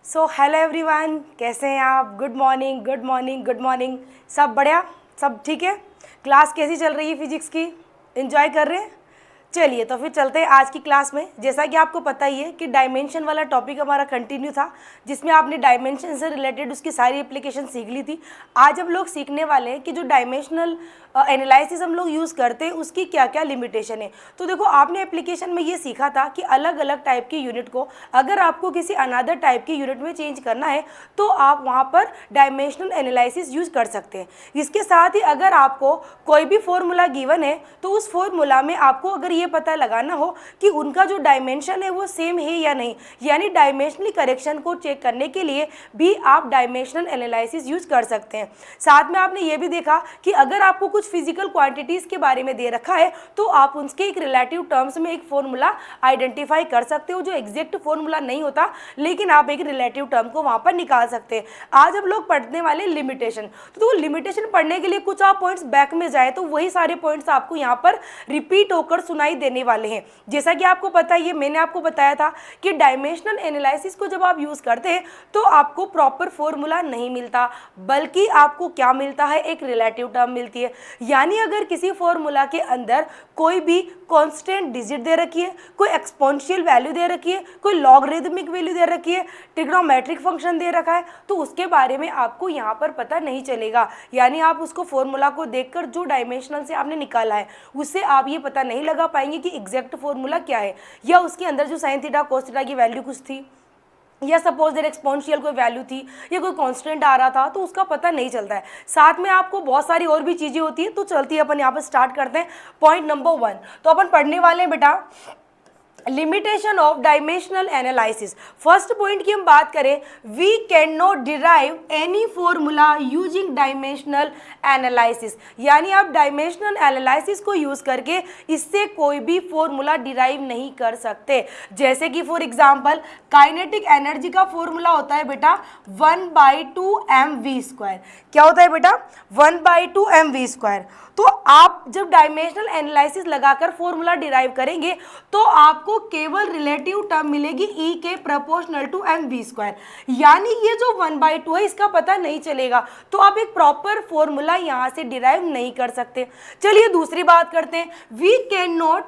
So hello everyone, कैसे हैं आप? Good morning, good morning, good morning. सब बढ़िया, सब ठीक है। क्लास कैसी चल रही है फिजिक्स की? एंजॉय कर रहे हैं? चलिए तो फिर चलते हैं आज की क्लास में। जैसा कि आपको पता ही है कि डायमेंशन वाला टॉपिक हमारा कंटिन्यू था, जिसमें आपने डायमेंशन से रिलेटेड उसकी सारी एप्लीकेशन सीख ली थी। आज हम लोग सीखने वाले हैं कि जो डायमेंशनल एनालिसिस हम लोग यूज़ करते हैं उसकी क्या क्या लिमिटेशन है। तो देखो, आपने एप्लीकेशन में ये सीखा था कि अलग अलग टाइप की यूनिट को अगर आपको किसी अनदर टाइप की यूनिट में चेंज करना है तो आप वहाँ पर डायमेंशनल एनालिसिस यूज़ कर सकते हैं। इसके साथ ही अगर आपको कोई भी फॉर्मूला गिवन है तो उस फॉर्मूला में आपको अगर ये पता लगाना हो कि उनका जो डायमेंशन है वो सेम है या नहीं, यानी डायमेंशनली करेक्शन को चेक करने के लिए भी आप डायमेंशनल एनालिसिस यूज़ कर सकते हैं। साथ में आपने ये भी देखा कि अगर आपको कुछ फिजिकल क्वांटिटीज़ के बारे में दे रखा है तो आप उसके एक रिलेटिव टर्म्स में एक फॉर्मूला आइडेंटिफाई कर सकते हो, जो एग्जैक्ट फॉर्मूला नहीं होता लेकिन आप एक रिलेटिव टर्म को वहाँ पर निकाल सकते हैं। आज हम लोग पढ़ने वाले लिमिटेशन। तो लिमिटेशन पढ़ने के लिए कुछ आप पॉइंट्स बैक में जाए तो वही सारे पॉइंट्स आपको यहाँ पर रिपीट होकर सुनाई देने वाले हैं। जैसा कि आपको पता है, मैंने आपको बताया था कि डायमेंशनल एनालिसिस को जब आप यूज़ करते हैं तो आपको प्रॉपर फॉर्मूला नहीं मिलता, बल्कि आपको क्या मिलता है, एक रिलेटिव टर्म मिलती है। यानी अगर किसी फॉर्मूला के अंदर कोई भी कांस्टेंट डिजिट दे रखी है, कोई एक्सपोनेंशियल वैल्यू दे रखी है, कोई लॉगरिदमिक वैल्यू दे रखी है, ट्रिग्नोमेट्रिक फंक्शन दे रखा है, तो उसके बारे में आपको यहाँ पर पता नहीं चलेगा। यानी आप उसको फॉर्मूला को देखकर जो डायमेंशनल से आपने निकाला है उससे आप ये पता नहीं लगा पाएंगे कि एग्जैक्ट फॉर्मूला क्या है, या उसके अंदर जो साइन थीटा कोस थीटा की वैल्यू कुछ थी, या सपोज देर एक्सपोनेंशियल कोई वैल्यू थी, या कोई कांस्टेंट आ रहा था, तो उसका पता नहीं चलता है। साथ में आपको बहुत सारी और भी चीज़ें होती हैं। तो चलती है, अपन यहाँ पर स्टार्ट करते हैं। पॉइंट नंबर 1 तो अपन पढ़ने वाले हैं बेटा, limitation of dimensional analysis. First point की हम बात करें, we can not derive any formula using dimensional analysis. यानी आप डायमेंशनल एनालिसिस को यूज करके इससे कोई भी फॉर्मूला डिराइव नहीं कर सकते। जैसे कि फॉर एग्जांपल काइनेटिक एनर्जी का फॉर्मूला होता है बेटा 1/2mv²। क्या होता है बेटा? 1/2mv²। तो आप जब डायमेंशनल एनालिसिस लगाकर फॉर्मूला डिराइव करेंगे तो आपको केवल रिलेटिव टर्म मिलेगी ई के प्रोपोर्शनल टू mv²। यानी ये जो 1/2 है इसका पता नहीं चलेगा, तो आप एक प्रॉपर फॉर्मूला यहाँ से डिराइव नहीं कर सकते। चलिए दूसरी बात करते हैं, we can not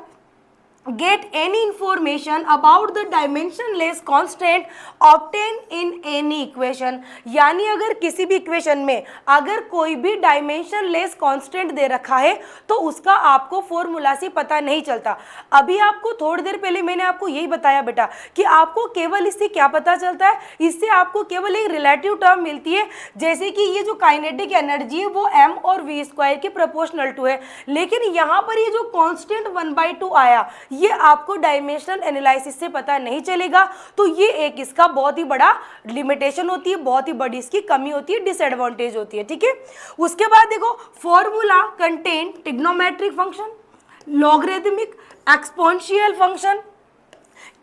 get any information about the dimensionless constant obtained in any equation। यानी अगर किसी भी इक्वेशन में अगर कोई भी डायमेंशनलेस कांस्टेंट दे रखा है तो उसका आपको फॉर्मूला से पता नहीं चलता। अभी आपको थोड़ी देर पहले मैंने आपको यही बताया बेटा कि आपको केवल इससे क्या पता चलता है, इससे आपको केवल एक रिलेटिव टर्म मिलती है। जैसे कि ये जो काइनेटिक एनर्जी है वो m और v² के प्रोपोर्शनल टू है, लेकिन यहाँ पर ये जो कांस्टेंट 1/2 आया ये आपको डायमेंशनल एनालिसिस से पता नहीं चलेगा। तो ये एक इसका बहुत ही बड़ा लिमिटेशन होती है, बहुत ही बड़ी इसकी कमी होती है, डिसएडवांटेज होती है। ठीक है, उसके बाद देखो, formula contain trigonometric function, logarithmic, exponential function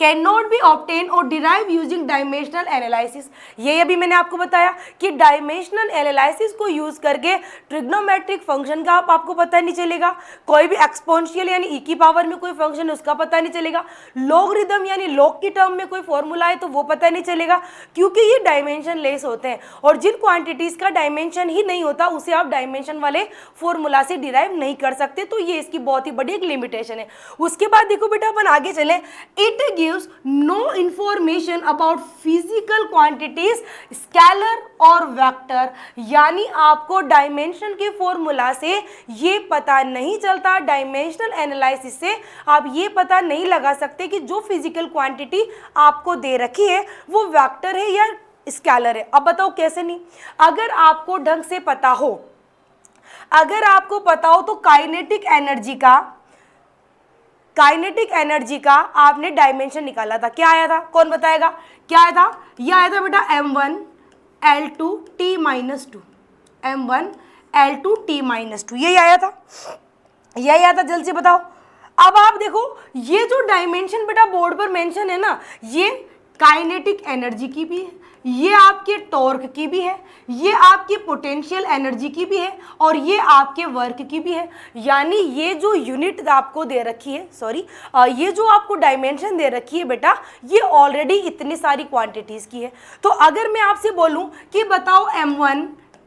can not be obtain और डिराइव यूजिंग डायमेंशनल एनालिसिस। ये अभी मैंने आपको बताया कि डायमेंशनल एनालिसिस को यूज करके ट्रिग्नोमेट्रिक फंक्शन का आपको पता नहीं चलेगा, कोई भी एक्सपोनेंशियल यानी ई की पावर में कोई फंक्शन है उसका पता नहीं चलेगा, लॉगरिदम यानी लॉग की टर्म में कोई फॉर्मूला है तो वो पता नहीं चलेगा, क्योंकि ये डायमेंशन लेस होते हैं। और जिन क्वांटिटीज का डायमेंशन ही नहीं होता उसे आप डायमेंशन वाले फॉर्मूला से डिराइव नहीं कर सकते। तो ये इसकी बहुत ही बड़ी एक लिमिटेशन है। उसके बाद देखो बेटा, अपन आगे चले, it gives no information about physical quantities scalar और वेक्टर। यानी आपको डायमेंशन के फॉर्मूला से ये पता नहीं चलता, डायमेंशनल एनालिसिस से आप ये पता नहीं लगा सकते कि जो फिजिकल क्वांटिटी आपको दे रखी है वो वेक्टर है या स्केलर है। अब बताओ कैसे नहीं? अगर आपको ढंग से पता हो, अगर आपको पता हो तो काइनेटिक एनर्जी का आपने डायमेंशन निकाला था, क्या आया था? कौन बताएगा क्या आया था? यह आया था बेटा m1l2t-2, m1l2t-2, यही आया था, यही आया था। जल्द से बताओ। अब आप देखो, ये जो डायमेंशन बेटा बोर्ड पर मेंशन है ना, ये काइनेटिक एनर्जी की भी है, ये आपके टॉर्क की भी है, ये आपकी पोटेंशियल एनर्जी की भी है और ये आपके वर्क की भी है। यानी ये जो यूनिट आपको दे रखी है, सॉरी ये जो आपको डायमेंशन दे रखी है बेटा, ये ऑलरेडी इतनी सारी क्वांटिटीज की है। तो अगर मैं आपसे बोलूं कि बताओ M1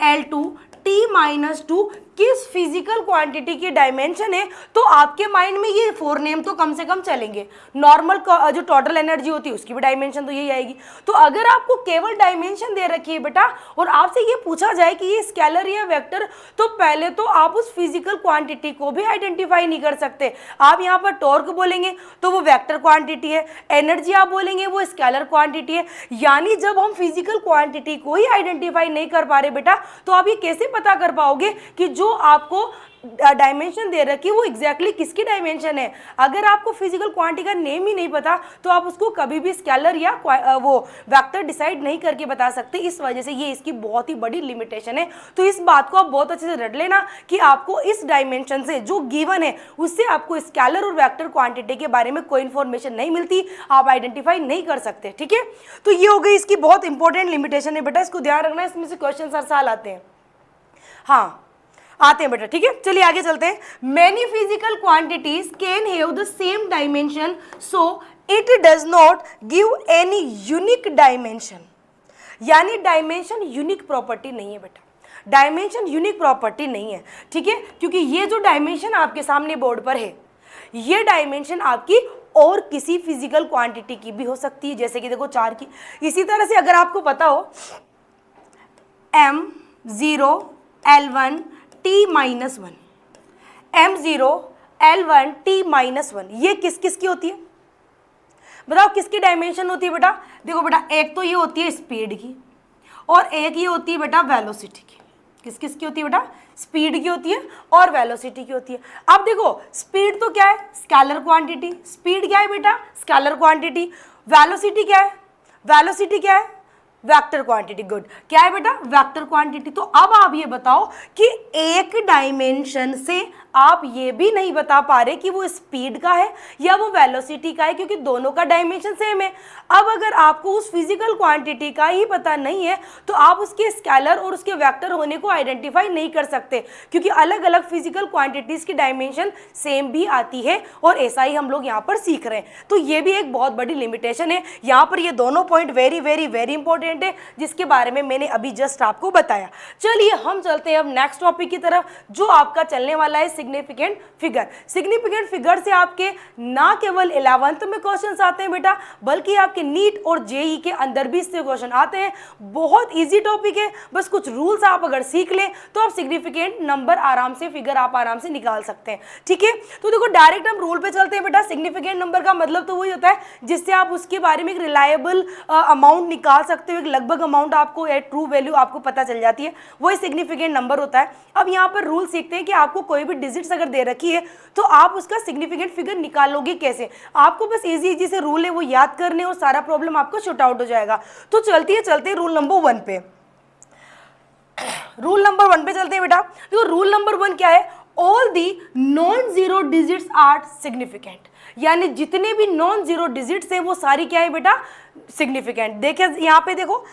L2 T-2 किस फिजिकल क्वांटिटी की डायमेंशन है, तो आपके माइंड में ये 4 नेम तो कम से कम चलेंगे। नॉर्मल जो टोटल एनर्जी होती है उसकी भी डायमेंशन तो यही आएगी। तो अगर आपको केवल डायमेंशन दे रखी है बेटा और आपसे ये पूछा जाए कि ये स्केलर या वेक्टर, तो पहले तो आप उस फिजिकल क्वांटिटी को भी आइडेंटिफाई नहीं कर सकते। आप यहाँ पर टॉर्क बोलेंगे तो वो वेक्टर क्वांटिटी है, एनर्जी आप बोलेंगे वो स्केलर क्वांटिटी है। यानी जब हम फिजिकल क्वांटिटी को ही आइडेंटिफाई नहीं कर पा रहे बेटा, तो आप ये कैसे पता कर पाओगे कि जो आपको डायमेंशन दे रखी है वो एग्जैक्टली किसकी डायमेंशन है। अगर आपको फिजिकल क्वांटिटी का नेम ही नहीं पता तो आप उसको कभी भी स्केलर या वो वेक्टर डिसाइड नहीं करके बता सकते। इस वजह से ये इसकी बहुत ही बड़ी लिमिटेशन है। तो इस बात को आप बहुत अच्छे से रट लेना कि आपको इस डायमेंशन से जो गिवन है उससे आपको स्केलर और वेक्टर क्वांटिटी के बारे में कोई इंफॉर्मेशन नहीं मिलती, आप आइडेंटिफाई नहीं कर सकते। ठीक है, तो ये हो गई इसकी बहुत इंपॉर्टेंट लिमिटेशन है बेटा, इसको ध्यान रखना, इसमें से क्वेश्चन हर साल आते हैं। हाँ आते हैं बेटा, ठीक है। चलिए आगे चलते हैं। Many physical quantities can have the same dimension so it does not give any unique dimension. यानी डायमेंशन यूनिक प्रॉपर्टी नहीं है बेटा, डायमेंशन यूनिक प्रॉपर्टी नहीं है। ठीक है, क्योंकि ये जो डायमेंशन आपके सामने बोर्ड पर है, ये डायमेंशन आपकी और किसी फिजिकल क्वांटिटी की भी हो सकती है, जैसे कि देखो 4 की। इसी तरह से अगर आपको पता हो M0 L1 T-1, M0 L1 T-1 ये किस किस की होती है बताओ, किसकी डायमेंशन होती है बेटा? देखो बेटा, एक तो ये होती है स्पीड की और एक ये होती है बेटा वेलोसिटी की। किस किस की होती है बेटा? स्पीड की होती है और वेलोसिटी की होती है। अब देखो स्पीड तो क्या है? Scalar quantity. स्पीड क्या है बेटा? Scalar quantity. वेलोसिटी क्या है? वेलोसिटी क्या है? Vector quantity. गुड, क्या है बेटा? Vector quantity. तो अब आप ये बताओ कि एक डायमेंशन से आप ये भी नहीं बता पा रहे कि वो स्पीड का है या वो वेलोसिटी का है, क्योंकि दोनों का डायमेंशन सेम है। अब अगर आपको उस फिजिकल क्वांटिटी का ही पता नहीं है तो आप उसके स्केलर और उसके वेक्टर होने को आइडेंटिफाई नहीं कर सकते, क्योंकि अलग अलग फिजिकल क्वांटिटीज की डायमेंशन सेम भी आती है और ऐसा ही हम लोग यहाँ पर सीख रहे हैं। तो ये भी एक बहुत बड़ी लिमिटेशन है। यहाँ पर ये दोनों point very very very important है, जिसके बारे में मैंने अभी जस्ट आपको बताया। चलिए हम चलते हैं अब नेक्स्ट टॉपिक की तरफ, जो आपका चलने वाला है सिग्निफिकेंट फिगर। सिग्निफिकेंट फिगर से आपके ना केवल 11th में क्वेश्चंस आते हैं बेटा, बल्कि आपके नीट और जेई के अंदर भी इससे क्वेश्चन आते हैं। बहुत इजी टॉपिक है, बस कुछ रूल्स आप अगर सीख लें तो आप सिग्निफिकेंट नंबर आराम से, फिगर आप आराम से निकाल सकते हैं। ठीक है, तो देखो डायरेक्ट हम रूल पे चलते हैं बेटा। सिग्निफिकेंट नंबर का मतलब तो वही होता है जिससे आप उसके बारे में एक रिलायबल अमाउंट निकाल सकते हो, एक लगभग अमाउंट आपको, ट्रू वैल्यू आपको पता चल जाती है, वही सिग्निफिकेंट नंबर होता है। अब यहाँ पर रूल सीखते हैं कि आपको कोई भी डिजिट्स अगर दे रखी है तो आप उसका सिग्निफिकेंट फिगर निकालोगे कैसे। आपको बस इजी से रूल है वो याद करने और सारा प्रॉब्लम आपको शॉर्ट आउट हो जाएगा। तो चलते रूल नंबर 1 पे। रूल नंबर 1 पे चलते हैं बेटा। तो रूल नंबर 1 क्या है? All the non zero digits are significant. यानी जितने भी नॉन जीरो डिजिट्स हैं वो सारी क्या है बेटा? सिग्निफिकेंट। देखिए यहाँ पे देखो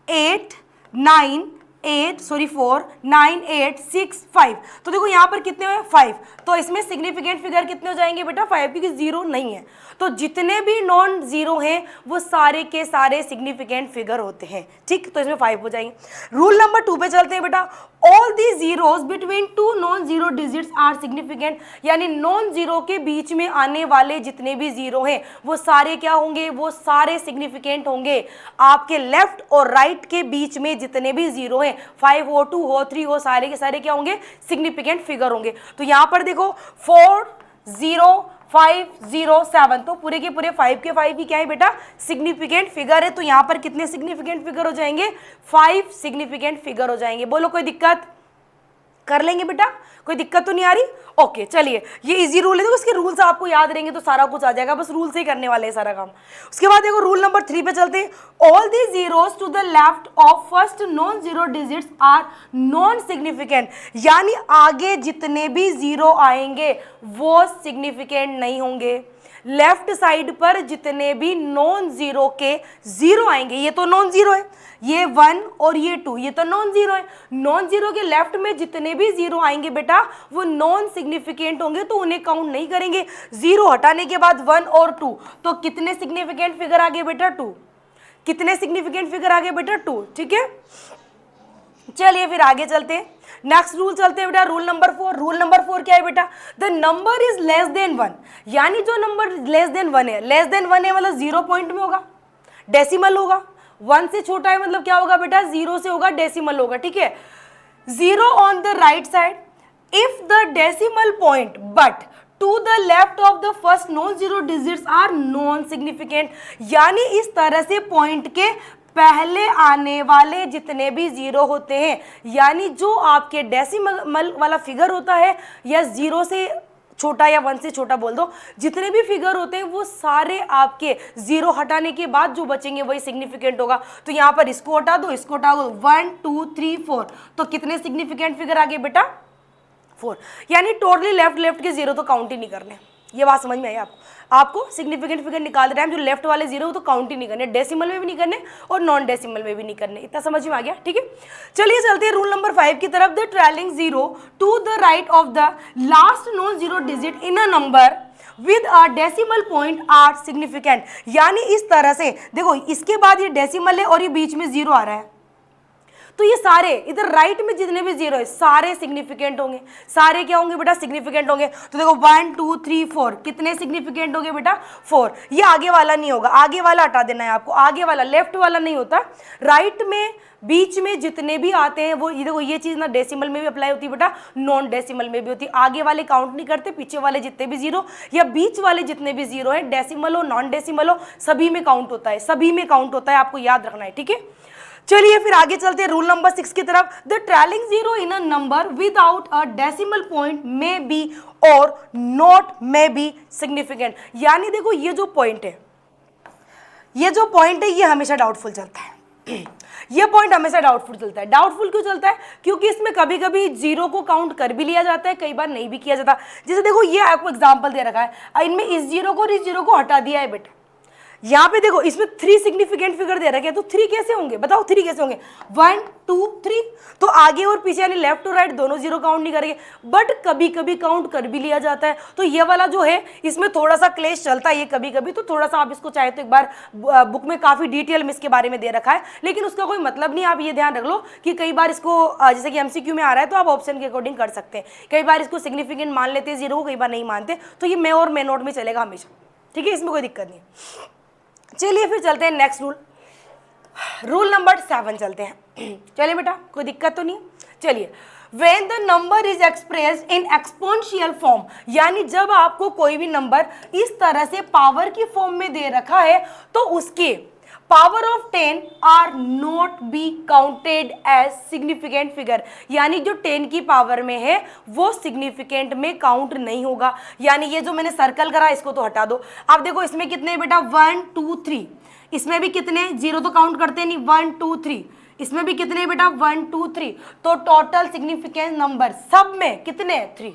4 9 8 6 5, तो देखो यहाँ पर कितने हुए? 5। तो इसमें सिग्निफिकेंट फिगर कितने हो जाएंगे बेटा? 5, क्योंकि जीरो नहीं है। तो जितने भी नॉन जीरो हैं वो सारे के सारे सिग्निफिकेंट फिगर होते हैं। ठीक, तो इसमें 5 हो जाएंगे। रूल नंबर 2 पे चलते हैं बेटा। All the zeros between 2 non zero digits are significant. यानी नॉन जीरो के बीच में आने वाले जितने भी जीरो हैं वो सारे क्या होंगे? वो सारे सिग्निफिकेंट होंगे। आपके लेफ्ट और राइट के बीच में जितने भी जीरो हैं, 5 हो, 2 हो, 3 हो, सारे के सारे क्या होंगे? सिग्निफिकेंट फिगर होंगे। तो यहाँ पर देखो 4 0 5 0 7, तो पूरे के पूरे 5 के 5 ही क्या है बेटा? सिग्निफिकेंट फिगर है। तो यहाँ पर कितने सिग्निफिकेंट फिगर हो जाएंगे? 5 सिग्निफिकेंट फिगर हो जाएंगे। बोलो कोई दिक्कत? कर लेंगे बेटा, कोई दिक्कत तो नहीं आ रही? ओके, चलिए ये इजी रूल है, तो उसके रूल्स आपको याद रहेंगे तो सारा कुछ आ जाएगा, बस रूल से ही करने वाले हैं सारा काम। उसके बाद देखो रूल नंबर 3 पे चलते हैं। All the zeros to the left of first non zero digits are non significant. यानी आगे जितने भी जीरो आएंगे वो सिग्निफिकेंट नहीं होंगे। लेफ्ट साइड पर जितने भी नॉन जीरो के जीरो आएंगे, ये तो नॉन जीरो है, ये 1 और ये 2, ये तो नॉन जीरो है। नॉन जीरो के लेफ्ट में जितने भी जीरो आएंगे बेटा वो नॉन सिग्निफिकेंट होंगे, तो उन्हें काउंट नहीं करेंगे। जीरो हटाने के बाद 1 और 2, तो कितने सिग्निफिकेंट फिगर आ गए बेटा 2। कितने सिग्निफिकेंट फिगर आ गए बेटा 2, ठीक है। चलिए फिर आगे चलते हैं, नेक्स्ट रूल चलते हैं बेटा, रूल नंबर 4। रूल नंबर 4 क्या है बेटा, the number is less than 1, यानी जो नंबर लेस देन 1 है, लेस देन 1 है मतलब 0 पॉइंट में होगा, डेसिमल होगा। 1 से छोटा है मतलब क्या होगा बेटा, 0 से होगा, डेसिमल होगा, ठीक है। 0 on the right side if the decimal point but to the left of the first non zero digits are non significant, यानी इस तरह से पॉइंट के पहले आने वाले जितने भी जीरो होते हैं, यानी जो आपके डेसिमल वाला फिगर होता है या 0 से छोटा या 1 से छोटा बोल दो, जितने भी फिगर होते हैं वो सारे आपके 0 हटाने के बाद जो बचेंगे वही सिग्निफिकेंट होगा। तो यहाँ पर इसको हटा दो, इसको हटा दो, 1 2 3 4, तो कितने सिग्निफिकेंट फिगर आ गए बेटा 4, यानी टोटली लेफ्ट के जीरो तो काउंट ही नहीं करने। ये बात समझ में आई आपको। आपको सिग्निफिकेंट फिगर निकालते टाइम जो लेफ्ट वाले जीरो तो काउंट ही नहीं करने, डेसिमल में भी नहीं करने और नॉन डेसिमल में भी नहीं करने। इतना समझ में आ गया, ठीक है। चलिए चलते हैं रूल नंबर 5 की तरफ। The trailing zero to the right of the last non zero digit in a number with a decimal point are significant, यानी इस तरह से देखो, इसके बाद ये डेसिमल है और ये बीच में जीरो आ रहा है, तो ये सारे इधर राइट में जितने भी जीरो है सारे सिग्निफिकेंट होंगे। सारे क्या होंगे बेटा, सिग्निफिकेंट होंगे। तो देखो 1 2 3 4, कितने सिग्निफिकेंट होंगे बेटा 4। ये आगे वाला नहीं होगा, आगे वाला हटा देना है आपको, आगे वाला लेफ्ट वाला नहीं होता। राइट में बीच में जितने भी आते हैं वो देखो, ये चीज ना डेसिमल में भी अप्लाई होती है बेटा, नॉन डेसिमल में भी होती है। आगे वाले काउंट नहीं करते, पीछे वाले जितने भी जीरो या बीच वाले जितने भी जीरो है, डेसिमल हो नॉन डेसिमल हो, सभी में काउंट होता है, सभी में काउंट होता है, आपको याद रखना है, ठीक है। चलिए फिर आगे चलते हैं रूल नंबर 6 की तरफ। The trailing zero in a number without a decimal point may be और नॉट मे बी सिग्निफिकेंट, यानी देखो ये जो पॉइंट है, ये जो पॉइंट है ये हमेशा डाउटफुल चलता है। ये पॉइंट हमेशा डाउटफुल चलता है। डाउटफुल क्यों चलता है, क्योंकि इसमें कभी कभी जीरो को काउंट कर भी लिया जाता है, कई बार नहीं भी किया जाता। जैसे देखो ये आपको एग्जांपल दे रखा है, इनमें इस जीरो को और इस जीरो को हटा दिया है बेटा। यहाँ पे देखो इसमें 3 सिग्निफिकेंट फिगर दे रखे हैं, तो 3 कैसे होंगे बताओ, 3 कैसे होंगे, 1 2 3, तो आगे और पीछे यानी लेफ्ट और राइट दोनों जीरो काउंट नहीं करेंगे, बट कभी कभी काउंट कर भी लिया जाता है। तो ये वाला जो है इसमें थोड़ा सा क्लेश चलता है ये कभी कभी, तो थोड़ा सा आप इसको चाहे तो एक बार बुक में काफी डिटेल में इसके बारे में दे रखा है, लेकिन उसका कोई मतलब नहीं। आप ये ध्यान रख लो कि कई बार इसको जैसे कि MCQ में आ रहा है तो आप ऑप्शन के अकॉर्डिंग कर सकते हैं। कई बार इसको सिग्निफिकेंट मान लेते हैं जीरो को, कई बार नहीं मानते, तो ये मे और मे नोट में चलेगा हमेशा, ठीक है, इसमें कोई दिक्कत नहीं है। चलिए फिर चलते हैं नेक्स्ट रूल, रूल नंबर 7 चलते हैं। चलिए बेटा, कोई दिक्कत तो नहीं है। चलिए, when the number is expressed in exponential form, यानी जब आपको कोई भी नंबर इस तरह से पावर की फॉर्म में दे रखा है तो उसके power of 10 are not be counted as significant figure, यानी जो 10 की पावर में है वो सिग्निफिकेंट में काउंट नहीं होगा। यानी ये जो मैंने सर्कल करा इसको तो हटा दो। अब देखो इसमें कितने बेटा 1 2 3, इसमें भी कितने, जीरो तो काउंट करते नहीं, 1 2 3, इसमें भी कितने बेटा 1 2 3, तो टोटल सिग्निफिकेंट नंबर सब में कितने 3,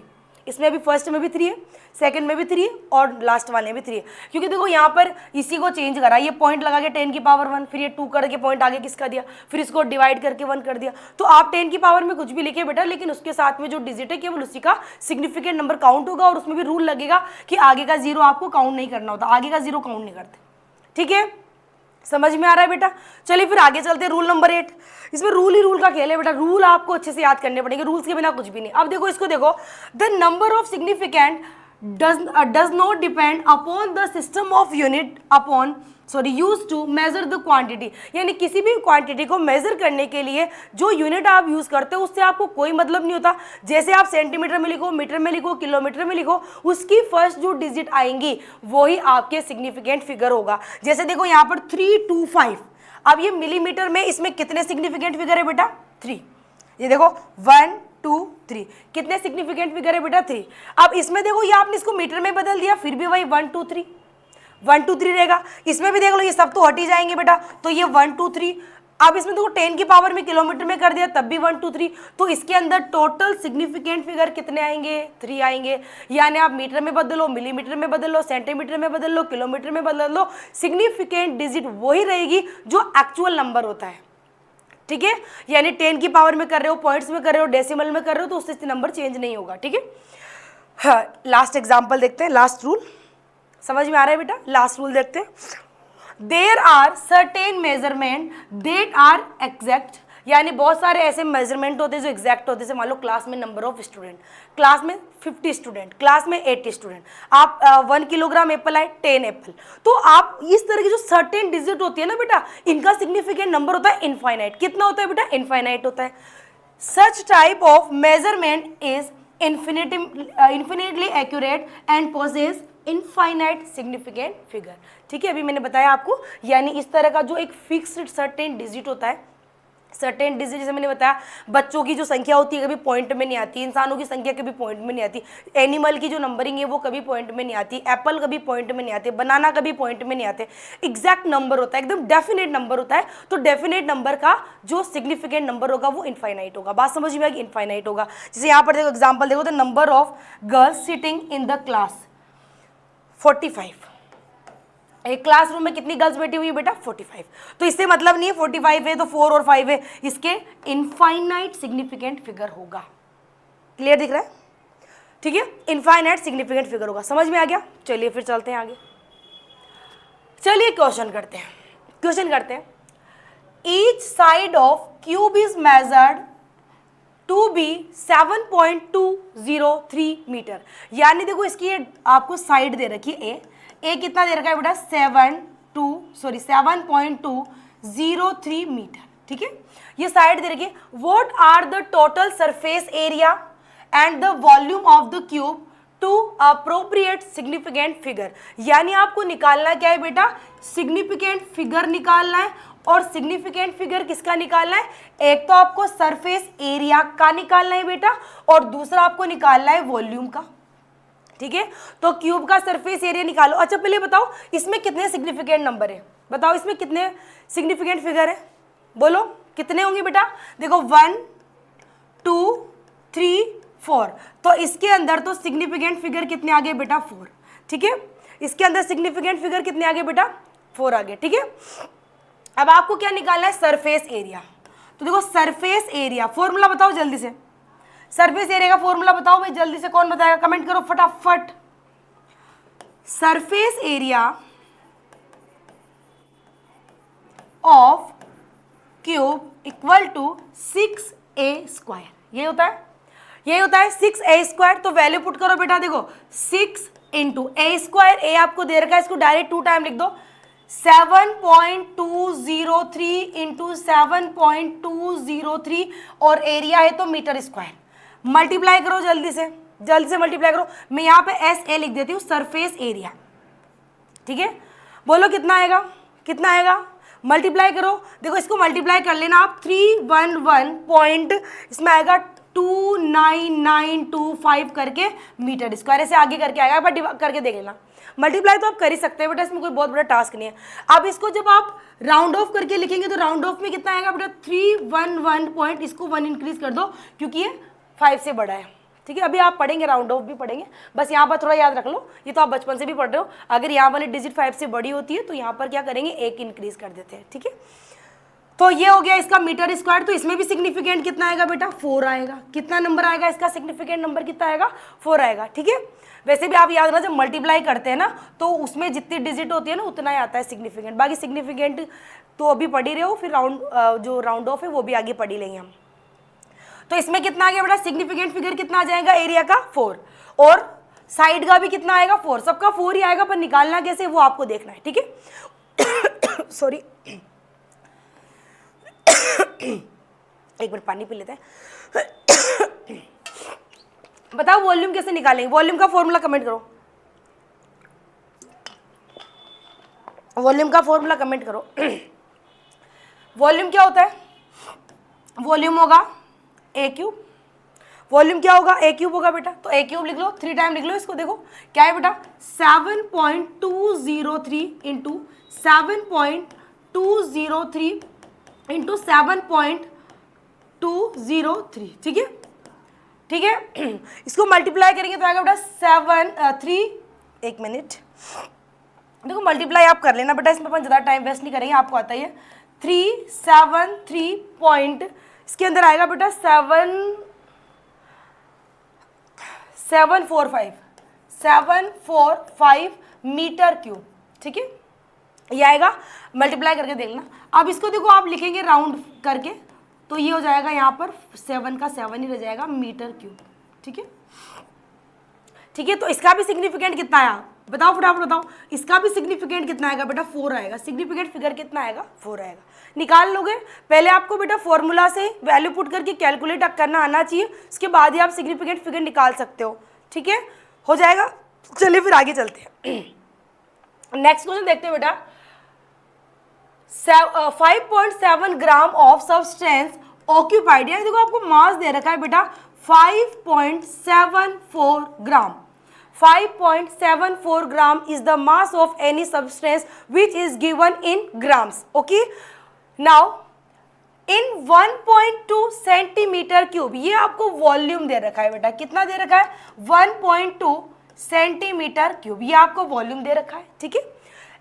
इसमें भी फर्स्ट में भी 3 है, सेकंड में भी 3 है और लास्ट वाले में भी 3 है। क्योंकि देखो यहाँ पर इसी को चेंज करा, ये पॉइंट लगा के 10 की पावर 1, फिर ये 2 करके पॉइंट आगे किसका दिया, फिर इसको डिवाइड करके 1 कर दिया। तो आप 10 की पावर में कुछ भी लिखे बेटा, लेकिन उसके साथ में जो डिजिट है केवल उसी का सिग्निफिकेंट नंबर काउंट होगा, और उसमें भी रूल लगेगा कि आगे का जीरो आपको काउंट नहीं करना होता, आगे का जीरो काउंट नहीं करते, ठीक है, समझ में आ रहा है बेटा। चलिए फिर आगे चलते हैं, रूल नंबर 8। इसमें रूल ही रूल का खेल है बेटा, रूल आपको अच्छे से याद करने पड़ेंगे, रूल्स के बिना कुछ भी नहीं। अब देखो इसको देखो, the number of significant does not depend upon the system of unit used to measure the quantity, यानी किसी भी क्वांटिटी को मेजर करने के लिए जो यूनिट आप यूज करते हो उससे आपको कोई मतलब नहीं होता। जैसे आप सेंटीमीटर में लिखो, मीटर में लिखो, किलोमीटर में लिखो, उसकी फर्स्ट जो डिजिट आएंगी वही आपके सिग्निफिकेंट फिगर होगा। जैसे देखो यहाँ पर 3 2 5, अब ये मिलीमीटर में इसमें कितने सिग्निफिकेंट फिगर है बेटा 3, ये देखो 1 2 3, कितने सिग्निफिकेंट फिगर है बेटा 3। अब इसमें देखो ये आपने इसको मीटर में बदल दिया, फिर भी वही 1 2 3 रहेगा। इसमें भी देख लो ये सब तो हट ही जाएंगे बेटा, तो ये 1 2 3 अब इसमें देखो 10 की पावर में किलोमीटर में कर दिया तब भी 1 2 3, तो इसके अंदर टोटल सिग्निफिकेंट फिगर कितने आएंगे? 3 आएंगे। यानी आप मीटर में बदलो, मिलीमीटर में बदल लो, सेंटीमीटर में बदल लो, किलोमीटर में बदल लो, सिग्निफिकेंट डिजिट वही रहेगी जो एक्चुअल नंबर होता है। ठीक है, यानी 10 की पावर में कर रहे हो, पॉइंट्स में कर रहे हो, डेसिमल में कर रहे हो, तो उससे नंबर चेंज नहीं होगा। ठीक है, हाँ, लास्ट एग्जाम्पल देखते हैं, लास्ट रूल समझ में आ रहा है बेटा? लास्ट रूल देखते हैं। There are certain measurement that are exact, यानी बहुत सारे ऐसे मेजरमेंट होते हैं जो एग्जैक्ट होते हैं। मान लो क्लास में नंबर ऑफ स्टूडेंट, क्लास में 50 स्टूडेंट, क्लास में 80 स्टूडेंट, आप 1 किलोग्राम एप्पल आए, 10 एप्पल, तो आप इस तरह की जो सर्टेन डिजिट होती है ना बेटा, इनका सिग्निफिकेंट नंबर होता है इनफाइनाइट। कितना होता है बेटा? इनफाइनाइट होता है। Such type of measurement is infinitely accurate and possess infinite significant figure. ठीक है, अभी मैंने बताया आपको, यानी इस तरह का जो एक फिक्स्ड सर्टेन डिजिट होता है, सर्टेन डिजिट जैसे मैंने बताया, बच्चों की जो संख्या होती है कभी पॉइंट में नहीं आती, इंसानों की संख्या कभी पॉइंट में नहीं आती, एनिमल की जो नंबरिंग है वो कभी पॉइंट में नहीं आती, एप्पल कभी पॉइंट में नहीं आते, बनाना कभी पॉइंट में नहीं आते, एग्जैक्ट नंबर होता है, एकदम डेफिनेट नंबर होता है। तो डेफिनेट नंबर का जो सिग्निफिकेंट नंबर होगा वो इनफाइनाइट होगा। बात समझ में आएगी? इनफाइनाइट होगा। जैसे यहाँ पर देखो एग्जाम्पल देखो, the number of girls sitting in the class 45। एक क्लासरूम में कितनी गर्ल्स बैठी हुई है बेटा? 45। तो इससे मतलब नहीं है 45 है तो 4 और 5 है, इसके इनफाइनाइट सिग्निफिकेंट फिगर होगा। क्लियर दिख रहा है? ठीक है, इनफाइनाइट सिग्निफिकेंट फिगर होगा। समझ में आ गया? चलिए फिर चलते हैं आगे। चलिए क्वेश्चन करते हैं, क्वेश्चन करते हैं। Each side of cube is measured to be 7.203 metre. यानी देखो इसकी आपको साइड दे रखी है, ए कितना दे रखा है बेटा? 7.203 मीटर। ठीक है, ये साइड दे रखी है। What are the total surface area and the volume of the cube to appropriate significant figure. यानी आपको निकालना क्या है बेटा? सिग्निफिकेंट फिगर निकालना है। और सिग्निफिकेंट फिगर किसका निकालना है? एक तो आपको सरफेस एरिया का निकालना है बेटा, और दूसरा आपको निकालना है वॉल्यूम का। ठीक है, तो क्यूब का सरफेस एरिया निकालो। अच्छा पहले बताओ इसमें कितने सिग्निफिकेंट नंबर है? बताओ इसमें कितने सिग्निफिकेंट फिगर है? बोलो कितने होंगे बेटा? देखो 1 2 3 4, तो इसके अंदर तो सिग्निफिकेंट फिगर कितने आ गए बेटा? 4। ठीक है, इसके अंदर सिग्निफिकेंट फिगर कितने आ गए बेटा? 4 आ गए। ठीक है, अब आपको क्या निकालना है? Surface area. तो देखो सरफेस एरिया फॉर्मूला बताओ जल्दी से, सरफेस एरिया का फॉर्मूला बताओ भाई, जल्दी से कौन बताएगा? कमेंट करो फटाफट। Surface area of cube equal to 6a²। ये होता है, ये होता है 6a²। तो वैल्यू पुट करो बेटा, देखो 6 इंटू a², ए आपको दे रखा है, इसको डायरेक्ट 2 टाइम लिख दो, 7.203 इंटू 7.203, और एरिया है तो मीटर स्क्वायर। मल्टीप्लाई करो जल्दी से, जल्दी से मल्टीप्लाई करो। मैं यहाँ पे एस ए लिख देती हूँ, सरफेस एरिया। ठीक है, बोलो कितना आएगा? कितना आएगा? मल्टीप्लाई करो। देखो इसको मल्टीप्लाई कर लेना आप, 311 पॉइंट, इसमें आएगा 29925 करके मीटर स्क्वायर, ऐसे आगे करके आएगा, बट करके देख लेना। मल्टीप्लाई तो आप कर ही सकते हैं बेटा, इसमें कोई बहुत बड़ा टास्क नहीं है। अब इसको जब आप राउंड ऑफ करके लिखेंगे तो राउंड ऑफ में कितना आएगा बेटा? 311 पॉइंट, इसको 1 इंक्रीज कर दो क्योंकि ये 5 से बड़ा है। ठीक है, अभी आप पढ़ेंगे, राउंड ऑफ भी पढ़ेंगे, बस यहाँ पर थोड़ा याद रख लो, ये तो आप बचपन से भी पढ़ रहे हो। अगर यहाँ वाली डिजिट 5 से बड़ी होती है तो यहाँ पर क्या करेंगे? 1 इंक्रीज कर देते हैं। ठीक है, तो ये हो गया इसका मीटर स्क्वायर। तो इसमें भी सिग्निफिकेंट कितना आएगा बेटा? 4 आएगा। कितना नंबर आएगा इसका? सिग्निफिकेंट नंबर कितना आएगा? 4 आएगा। ठीक है, वैसे भी आप याद रखना, जब मल्टीप्लाई करते हैं ना तो उसमें जितनी डिजिट होती है ना उतना ही आता है सिग्निफिकेंट। बाकी सिग्निफिकेंट तो अभी पढ़ ही रहे हो, फिर जो राउंड ऑफ है वो भी आगे पढ़ ही लेंगे हम। तो इसमें कितना आ गया बेटा? सिग्निफिकेंट फिगर कितना आ जाएगा? एरिया का 4, और साइड का भी कितना आएगा? 4। सबका 4 ही आएगा, पर निकालना कैसे वो आपको देखना है। ठीक है, सॉरी एक मिनट पानी पी लेते हैं। बताओ वॉल्यूम कैसे निकालेंगे? वॉल्यूम का फॉर्मूला कमेंट करो, वॉल्यूम का फॉर्मूला कमेंट करो। वॉल्यूम क्या होता है? वॉल्यूम होगा ए क्यूब। वॉल्यूम क्या होगा? ए क्यूब होगा बेटा। तो ए क्यूब लिख लो, 3 टाइम लिख लो इसको। देखो क्या है बेटा? 7.203 इंटू 7.203 इंटू 7.203, ठीक है, ठीक है। इसको मल्टीप्लाई करेंगे तो आएगा बेटा 1 मिनट, देखो मल्टीप्लाई आप कर लेना बेटा, इसमें अपन ज़्यादा टाइम वेस्ट नहीं करेंगे, आपको आता ही है। 373 पॉइंट, इसके अंदर आएगा बेटा 745 मीटर क्यूब, ठीक है, ये आएगा। मल्टीप्लाई करके देखना। अब इसको देखो आप लिखेंगे राउंड करके तो ये हो जाएगा यहाँ पर 7 का 7 ही रह जाएगा मीटर क्यूब, ठीक है, ठीक है। तो इसका भी सिग्निफिकेंट कितना आया बताओ, फटाफट बताओ, इसका भी सिग्निफिकेंट कितना आएगा बेटा 4 आएगा। सिग्निफिकेंट फिगर कितना आएगा 4 आएगा। निकाल लोगे, पहले आपको बेटा फॉर्मूला से वैल्यू पुट करके कैलकुलेट करना आना चाहिए, उसके बाद ही आप सिग्निफिकेंट फिगर निकाल सकते हो, ठीक है, हो जाएगा। चलिए फिर आगे चलते हैं। नेक्स्ट क्वेश्चन देखते हैं बेटा। 5.7 ग्राम ऑफ सब्सटेंस ऑक्यूपाइड, यानी देखो आपको मास दे रखा है बेटा 5.74 ग्राम। 5.74 gram is the mass of any substance which is given in grams. Okay. Now, in 1.2 centimetre cube, ये आपको वॉल्यूम दे रखा है बेटा, कितना दे रखा है 1.2 सेंटीमीटर क्यूब, ये आपको वॉल्यूम दे रखा है, ठीक है।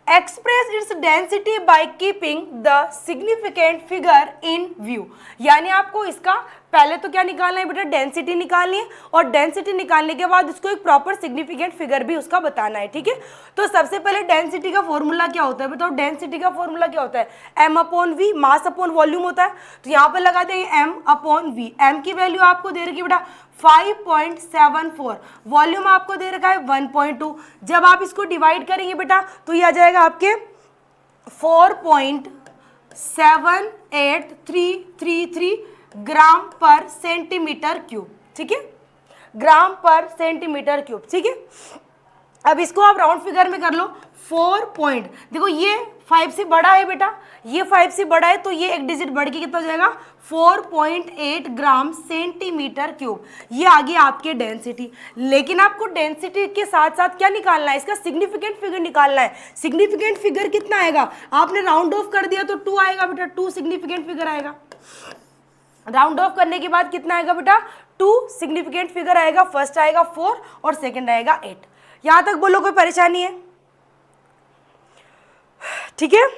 Express its density by keeping the significant figure in view, यानी आपको इसका पहले तो क्या निकालना है बेटा डेंसिटी निकालनी है, और डेंसिटी निकालने के बाद उसको एक प्रॉपर सिग्निफिकेंट फिगर भी उसका बताना है, ठीक है। तो सबसे पहले डेंसिटी का फॉर्मूला क्या होता है बताओ, डेंसिटी का फॉर्मूला क्या होता है m/v, मास अपॉन वॉल्यूम होता है। तो यहाँ पर लगा देंगे m/v, m की वैल्यू आपको दे रखी है बेटा 5.74, वॉल्यूम आपको दे रखा है 1.2। जब आप इसको डिवाइड करेंगे बेटा तो ये आ जाएगा आपके 4.78333 ग्राम पर सेंटीमीटर क्यूब, ठीक है, ग्राम पर सेंटीमीटर क्यूब, ठीक है। अब इसको आप राउंड फिगर में कर लो 4 पॉइंट, देखो ये 5 से बड़ा है बेटा, ये 5 से बड़ा है तो ये एक डिजिट बढ़ के कितना हो जाएगा 4.8 ग्राम सेंटीमीटर क्यूब, ये आ गया आपके डेंसिटी। लेकिन आपको डेंसिटी के साथ साथ क्या निकालना है, इसका सिग्निफिकेंट फिगर निकालना है। सिग्निफिकेंट फिगर कितना आएगा, आपने राउंड ऑफ कर दिया तो 2 आएगा बेटा, 2 सिग्निफिकेंट फिगर आएगा। राउंड ऑफ करने के बाद कितना आएगा बेटा 2 सिग्निफिकेंट फिगर आएगा, फर्स्ट आएगा 4 और सेकंड आएगा 8। यहां तक बोलो कोई परेशानी है, ठीक है।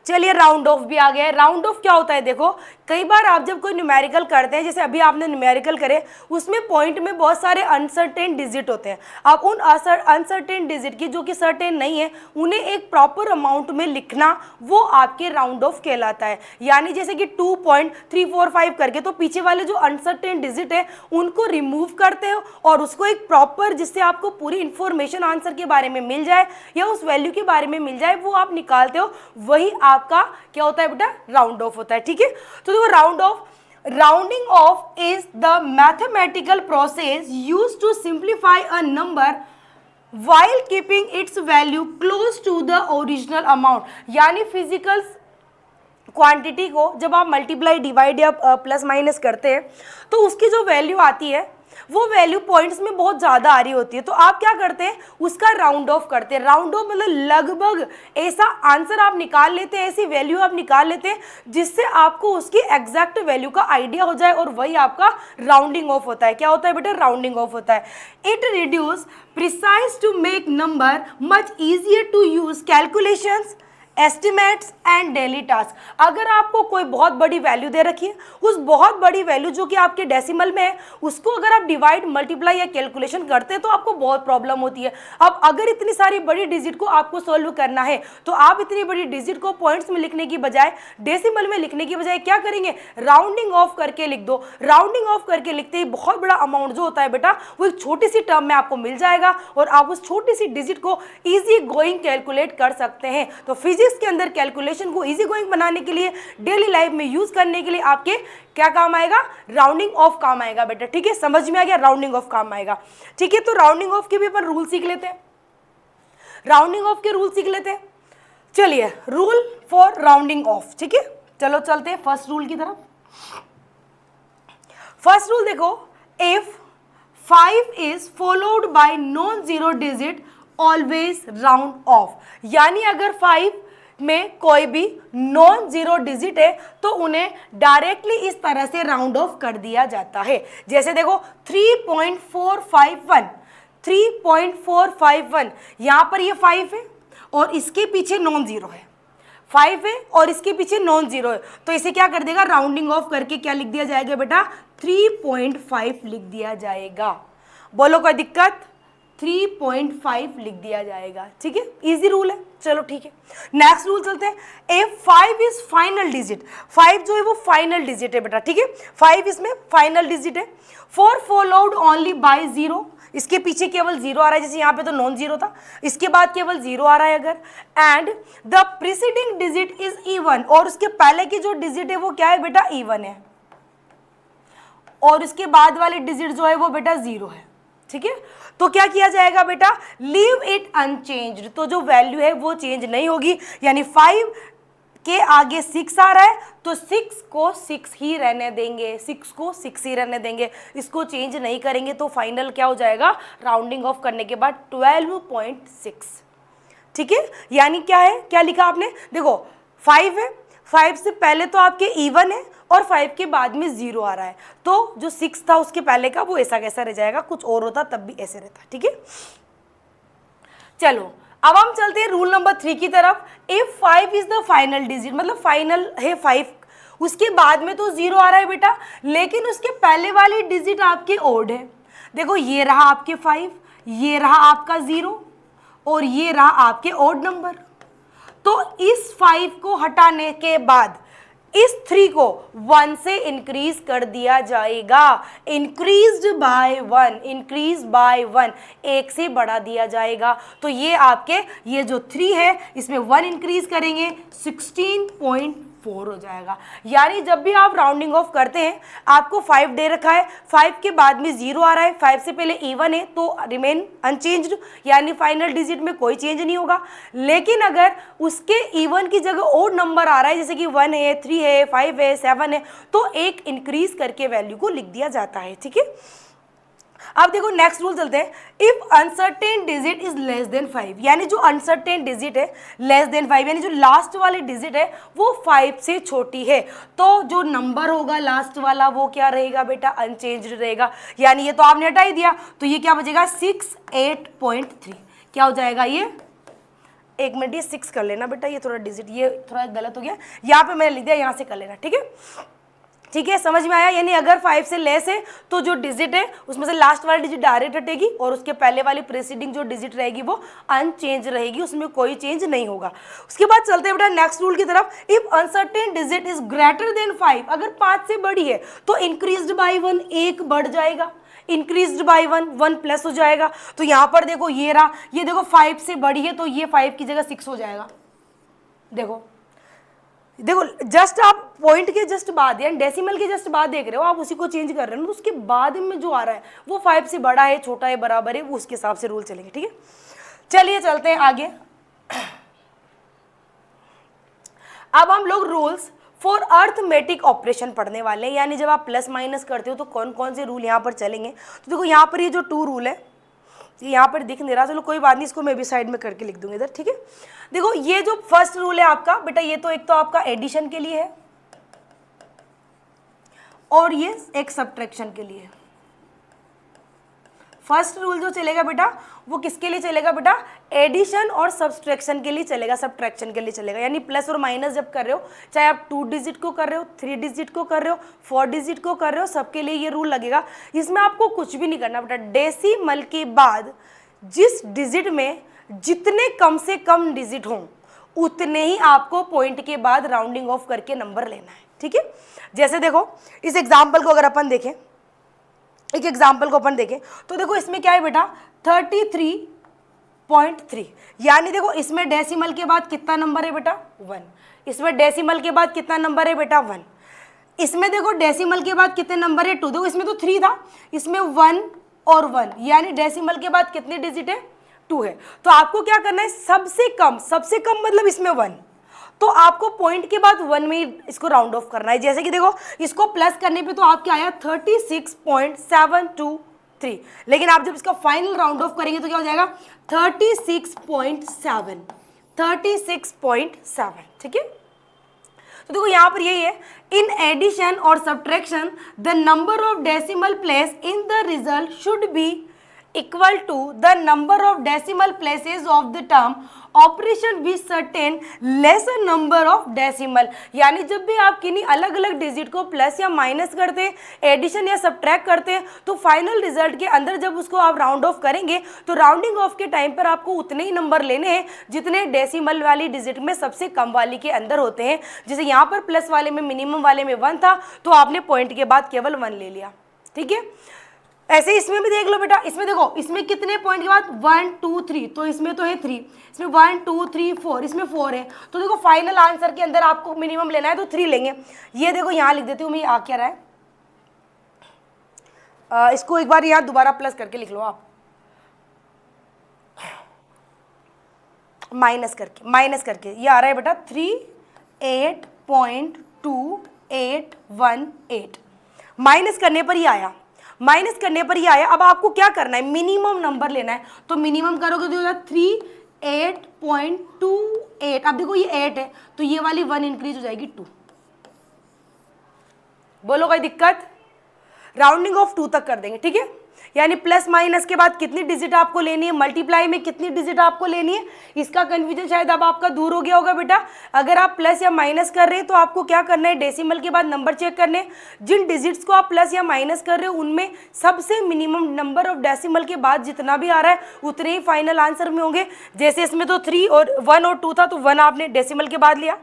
चलिए राउंड ऑफ भी आ गया है। राउंड ऑफ क्या होता है, देखो कई बार आप जब कोई न्यूमेरिकल करते हैं, जैसे अभी आपने न्यूमेरिकल करे, उसमें पॉइंट में बहुत सारे अनसर्टेन डिजिट होते हैं। आप उन अनसर्टेन डिजिट की जो कि सर्टेन नहीं है उन्हें एक प्रॉपर अमाउंट में लिखना, वो आपके राउंड ऑफ कहलाता है। यानी जैसे कि 2.345 करके, तो पीछे वाले जो अनसर्टेन डिजिट है उनको रिमूव करते हो और उसको एक प्रॉपर, जिससे आपको पूरी इंफॉर्मेशन आंसर के बारे में मिल जाए या उस वैल्यू के बारे में मिल जाए, वो आप निकालते हो, वही आपका क्या होता है बेटा राउंड ऑफ होता है, ठीक है। तो देखो round off, rounding off is the mathematical process used to simplify a number while keeping its value close to the original amount, यानी फिजिकल क्वांटिटी को जब आप मल्टीप्लाई डिवाइड या प्लस माइनस करते हैं तो उसकी जो वैल्यू आती है वो वैल्यू पॉइंट्स में बहुत ज़्यादा आ रही होती है, तो आप क्या करते हैं उसका राउंड ऑफ करते हैं। राउंड ऑफ मतलब लगभग ऐसा आंसर आप निकाल लेते हैं, ऐसी वैल्यू आप निकाल लेते हैं जिससे आपको उसकी एग्जैक्ट वैल्यू का आइडिया हो जाए, और वही आपका राउंडिंग ऑफ होता है। क्या होता है बेटा राउंडिंग ऑफ होता है। It reduce precise to make number much easier to use calculations, estimates and daily task. अगर आपको कोई बहुत बड़ी वैल्यू दे रखी है, उस बहुत बड़ी वैल्यू जो कि आपके डेसिमल में है, उसको अगर आप डिवाइड, मल्टीप्लाई या कैलकुलेशन करते हैं तो आपको बहुत प्रॉब्लम होती है। अब अगर इतनी सारी बड़ी डिजिट को आपको सॉल्व करना है तो आप इतनी बड़ी डिजिट को पॉइंट्स में लिखने की बजाय, डेसिमल में लिखने की बजाय क्या करेंगे, राउंडिंग ऑफ करके लिख दो। राउंडिंग ऑफ करके लिखते ही बहुत बड़ा अमाउंट जो होता है बेटा वो एक छोटी सी टर्म में आपको मिल जाएगा और आप उस छोटी सी डिजिट को ईजी गोइंग कैलकुलेट कर सकते हैं। तो फिजिक्स के अंदर कैलकुलेशन को इजी गोइंग बनाने के लिए, डेली लाइफ में यूज करने के लिए आपके क्या काम आएगा, राउंडिंग ऑफ काम आएगा बेटा, ठीक है। समझ में आ गया, राउंडिंग ऑफ काम आएगा, ठीक है। तो राउंडिंग ऑफ के भी अपन रूल सीख लेते हैं, राउंडिंग ऑफ के रूल सीख लेते हैं। चलिए रूल फॉर राउंडिंग ऑफ, ठीक है। चलो चलते हैं फर्स्ट रूल की तरफ। फर्स्ट रूल देखो, if 5 is followed by non zero digit always round of, यानी अगर 5 में कोई भी नॉन जीरो डिजिट है तो उन्हें डायरेक्टली इस तरह से राउंड ऑफ कर दिया जाता है। जैसे देखो 3.451, 3.451, यहां पर ये 5 है और इसके पीछे नॉन जीरो है, 5 है और इसके पीछे नॉन जीरो है, तो इसे क्या कर देगा, राउंडिंग ऑफ करके क्या लिख दिया जाएगा बेटा, 3.5 लिख दिया जाएगा। बोलो कोई दिक्कत, 3.5 लिख दिया जाएगा। ठीक है, इजी रूल है। चलो ठीक है, नेक्स्ट रूल चलते हैं। इफ 5 इज फाइनल डिजिट, 5 जो है वो फाइनल डिजिट है बेटा। ठीक है, 5 इसमें फाइनल डिजिट है। फॉर फॉलोड ओनली बाय 0, इसके पीछे केवल 0 आ रहा है, जैसे यहाँ पे तो नॉन जीरो था, इसके बाद केवल 0 आ रहा है अगर, and the preceding digit is even, और उसके पहले की जो डिजिट है वो क्या है बेटा, इवन है, और उसके बाद वाले डिजिट जो है वो बेटा 0 है। ठीक है, तो क्या किया जाएगा बेटा, लीव इट अनचेंज्ड, तो जो वैल्यू है वो चेंज नहीं होगी, यानी 5 के आगे 6 आ रहा है तो 6 को 6 ही रहने देंगे, 6 को 6 ही रहने देंगे, इसको चेंज नहीं करेंगे। तो फाइनल क्या हो जाएगा, राउंडिंग ऑफ करने के बाद 12.6। ठीक है, यानी क्या है, क्या लिखा आपने, देखो 5 है, 5 से पहले तो आपके इवन है और 5 के बाद में 0 आ रहा है, तो जो 6 था उसके पहले का वो ऐसा कैसा रह जाएगा, कुछ और होता तब भी ऐसे रहता। ठीक है, चलो अब हम चलते हैं रूल नंबर 3 की तरफ। If 5 is the final digit, मतलब फाइनल है 5, उसके बाद में तो 0 आ रहा है बेटा, लेकिन उसके पहले वाली डिजिट आपके ओड है। देखो ये रहा आपके 5, ये रहा आपका 0 और ये रहा आपके ओड नंबर। तो इस 5 को हटाने के बाद इस 3 को 1 से इंक्रीज कर दिया जाएगा, इंक्रीज्ड बाय 1, इंक्रीज बाय 1, 1 से बढ़ा दिया जाएगा। तो ये आपके ये जो 3 है इसमें 1 इंक्रीज करेंगे 16.4 हो जाएगा। यानी जब भी आप राउंडिंग ऑफ करते हैं, आपको 5 दे रखा है, 5 के बाद में 0 आ रहा है, 5 से पहले इवन है तो रिमेन अनचेंज्ड, यानी फाइनल डिजिट में कोई चेंज नहीं होगा। लेकिन अगर उसके इवन की जगह ओड नंबर आ रहा है, जैसे कि 1 है, 3 है, 5 है, 7 है, तो एक इंक्रीज करके वैल्यू को लिख दिया जाता है। ठीक है, अब देखो नेक्स्ट रूल चलते हैं। If uncertain digit is less than 5, यानी जो अनसर्टेन डिजिट है लेस देन 5, यानी जो लास्ट वाली डिजिट है वो 5 से छोटी है, तो जो नंबर होगा लास्ट वाला वो क्या रहेगा बेटा, अनचेंज्ड रहेगा। यानी ये तो आपने हटा ही दिया, तो ये क्या बचेगा 68.3, क्या हो जाएगा ये, एक मिनट ये 6 कर लेना बेटा, ये थोड़ा डिजिट ये थोड़ा गलत हो गया, यहाँ पे मैंने लिख दिया, यहाँ से कर लेना। ठीक है, ठीक है, समझ में आया। यानी अगर 5 से लेस है तो जो डिजिट है उसमें से लास्ट वाली डिजिट डायरेक्ट हटेगी और उसके पहले वाली प्रीसीडिंग जो डिजिट रहेगी वो अनचेंज रहेगी, उसमें कोई चेंज नहीं होगा। उसके बाद चलते हैं बेटा नेक्स्ट रूल की तरफ। If uncertain digit is greater than 5, अगर 5 से बड़ी है तो इंक्रीज्ड बाय 1, एक बढ़ जाएगा, इंक्रीज्ड बाय 1, 1 प्लस हो जाएगा। तो यहाँ पर देखो ये रहा, ये देखो 5 से बड़ी है तो ये 5 की जगह 6 हो जाएगा। देखो देखो जस्ट आप पॉइंट के जस्ट बाद या डेसिमल के जस्ट बाद देख रहे हो, आप उसी को चेंज कर रहे हो, तो उसके बाद में जो आ रहा है वो 5 से बड़ा है, छोटा है, बराबर है, वो उसके हिसाब से रूल चलेंगे। ठीक है, चलिए चलते हैं आगे। अब हम लोग रूल्स फॉर अर्थमेटिक ऑपरेशन पढ़ने वाले हैं, यानी जब आप प्लस माइनस करते हो तो कौन कौन से रूल यहाँ पर चलेंगे। तो देखो यहाँ पर ये जो 2 रूल है यहाँ पर दिख नहीं रहा, चलो कोई बात नहीं, इसको मैं भी साइड में करके लिख दूंगी इधर। ठीक है, देखो ये जो फर्स्ट रूल है आपका बेटा, ये तो एक तो आपका एडिशन के लिए है और ये एक सब्ट्रैक्शन के लिए है। फर्स्ट रूल जो चलेगा बेटा वो किसके लिए चलेगा बेटा, एडिशन और सब्ट्रैक्शन के लिए चलेगा, सब्ट्रैक्शन के लिए चलेगा। यानी प्लस और माइनस जब कर रहे हो, चाहे आप 2 डिजिट को कर रहे हो, 3 डिजिट को कर रहे हो, 4 डिजिट को कर रहे हो, सबके लिए ये रूल लगेगा। इसमें आपको कुछ भी नहीं करना बेटा, डेसिमल के बाद जिस डिजिट में जितने कम से कम डिजिट हों उतने ही आपको पॉइंट के बाद राउंडिंग ऑफ करके नंबर लेना है। ठीक है, जैसे देखो इस एग्जाम्पल को अगर अपन देखें, एक एग्जाम्पल को अपन देखें तो देखो इसमें क्या है बेटा 33.3, यानी देखो इसमें डेसिमल के बाद कितना नंबर है बेटा 1, इसमें डेसिमल के बाद कितना नंबर है बेटा 1, इसमें देखो डेसिमल के बाद कितने नंबर है 2, देखो इसमें तो 3 था, इसमें 1 और 1, यानी डेसिमल के बाद कितनी डिजिट है 2 है। तो आपको क्या करना है, सबसे कम मतलब इसमें 1, तो आपको पॉइंट के बाद 1 में इसको राउंड ऑफ करना है। जैसे कि देखो इसको प्लस करने पे तो आपके आया 36.723, लेकिन आप जब इसका फाइनल राउंड ऑफ करेंगे तो क्या हो जाएगा 36.7, 36.7, ठीक है। तो देखो यहाँ पर यही है, इन एडिशन और subtraction the number of decimal place in the result should be equal to the number of decimal places of the term operation with certain lesser number of decimal. यानी जब भी आप किन्हीं अलग अलग डिजिट को plus या माइनस करते हैं, एडिशन या सब्ट्रैक्ट करते हैं, तो फाइनल रिजल्ट के अंदर जब उसको आप राउंड ऑफ करेंगे तो राउंडिंग ऑफ के टाइम पर आपको उतने ही नंबर लेने हैं जितने डेसिमल वाली डिजिट में सबसे कम वाली के अंदर होते हैं। जैसे यहाँ पर प्लस वाले में मिनिमम वाले में 1 था, तो आपने पॉइंट के बाद केवल 1 ले लिया, ठीक है। ऐसे इसमें भी देख लो बेटा, इसमें देखो, इसमें कितने पॉइंट के बाद 1 2 3, तो इसमें तो है 3, इसमें 1 2 3 4, इसमें 4 है। तो देखो फाइनल आंसर के अंदर आपको मिनिमम लेना है तो 3 लेंगे। ये देखो यहाँ लिख देती हूँ मैं, आ क्या रहा है, इसको एक बार यहाँ दोबारा प्लस करके लिख लो आप, माइनस करके ये आ रहा है बेटा 38.2818। माइनस करने पर ही आया, अब आपको क्या करना है, मिनिमम नंबर लेना है। तो मिनिमम करोगे तो 38.28। अब देखो ये 8 है तो ये वाली 1 इंक्रीज हो जाएगी 2। बोलो कोई दिक्कत? राउंडिंग ऑफ 2 तक कर देंगे, ठीक है। यानी प्लस माइनस के बाद कितनी डिजिट आपको लेनी है, मल्टीप्लाई में कितनी डिजिट आपको लेनी है, इसका कंफ्यूजन शायद अब आपका दूर हो गया होगा बेटा। अगर आप प्लस या माइनस कर रहे हैं तो आपको क्या करना है, डेसिमल के बाद नंबर चेक करने हैं। जिन डिजिट्स को आप प्लस या माइनस कर रहे हो उनमें सबसे मिनिमम नंबर ऑफ डेसिमल के बाद जितना भी आ रहा है उतने ही फाइनल आंसर में होंगे। जैसे इसमें तो 3 और 1 और 2 था तो 1 आपने डेसिमल के बाद लिया,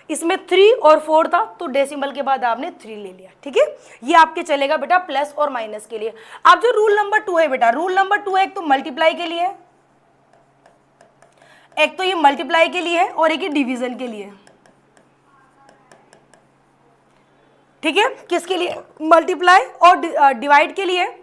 इसमें 3 और 4 था तो डेसिमल के बाद आपने 3 ले लिया, ठीक है। ये आपके चलेगा बेटा प्लस और माइनस के लिए। अब जो रूल नंबर 2 है बेटा, रूल नंबर 2 है, एक तो मल्टीप्लाई के लिए है, एक तो ये मल्टीप्लाई के लिए है और एक ये डिवीजन के लिए, ठीक है। किसके लिए? मल्टीप्लाई और डिवाइड के लिए।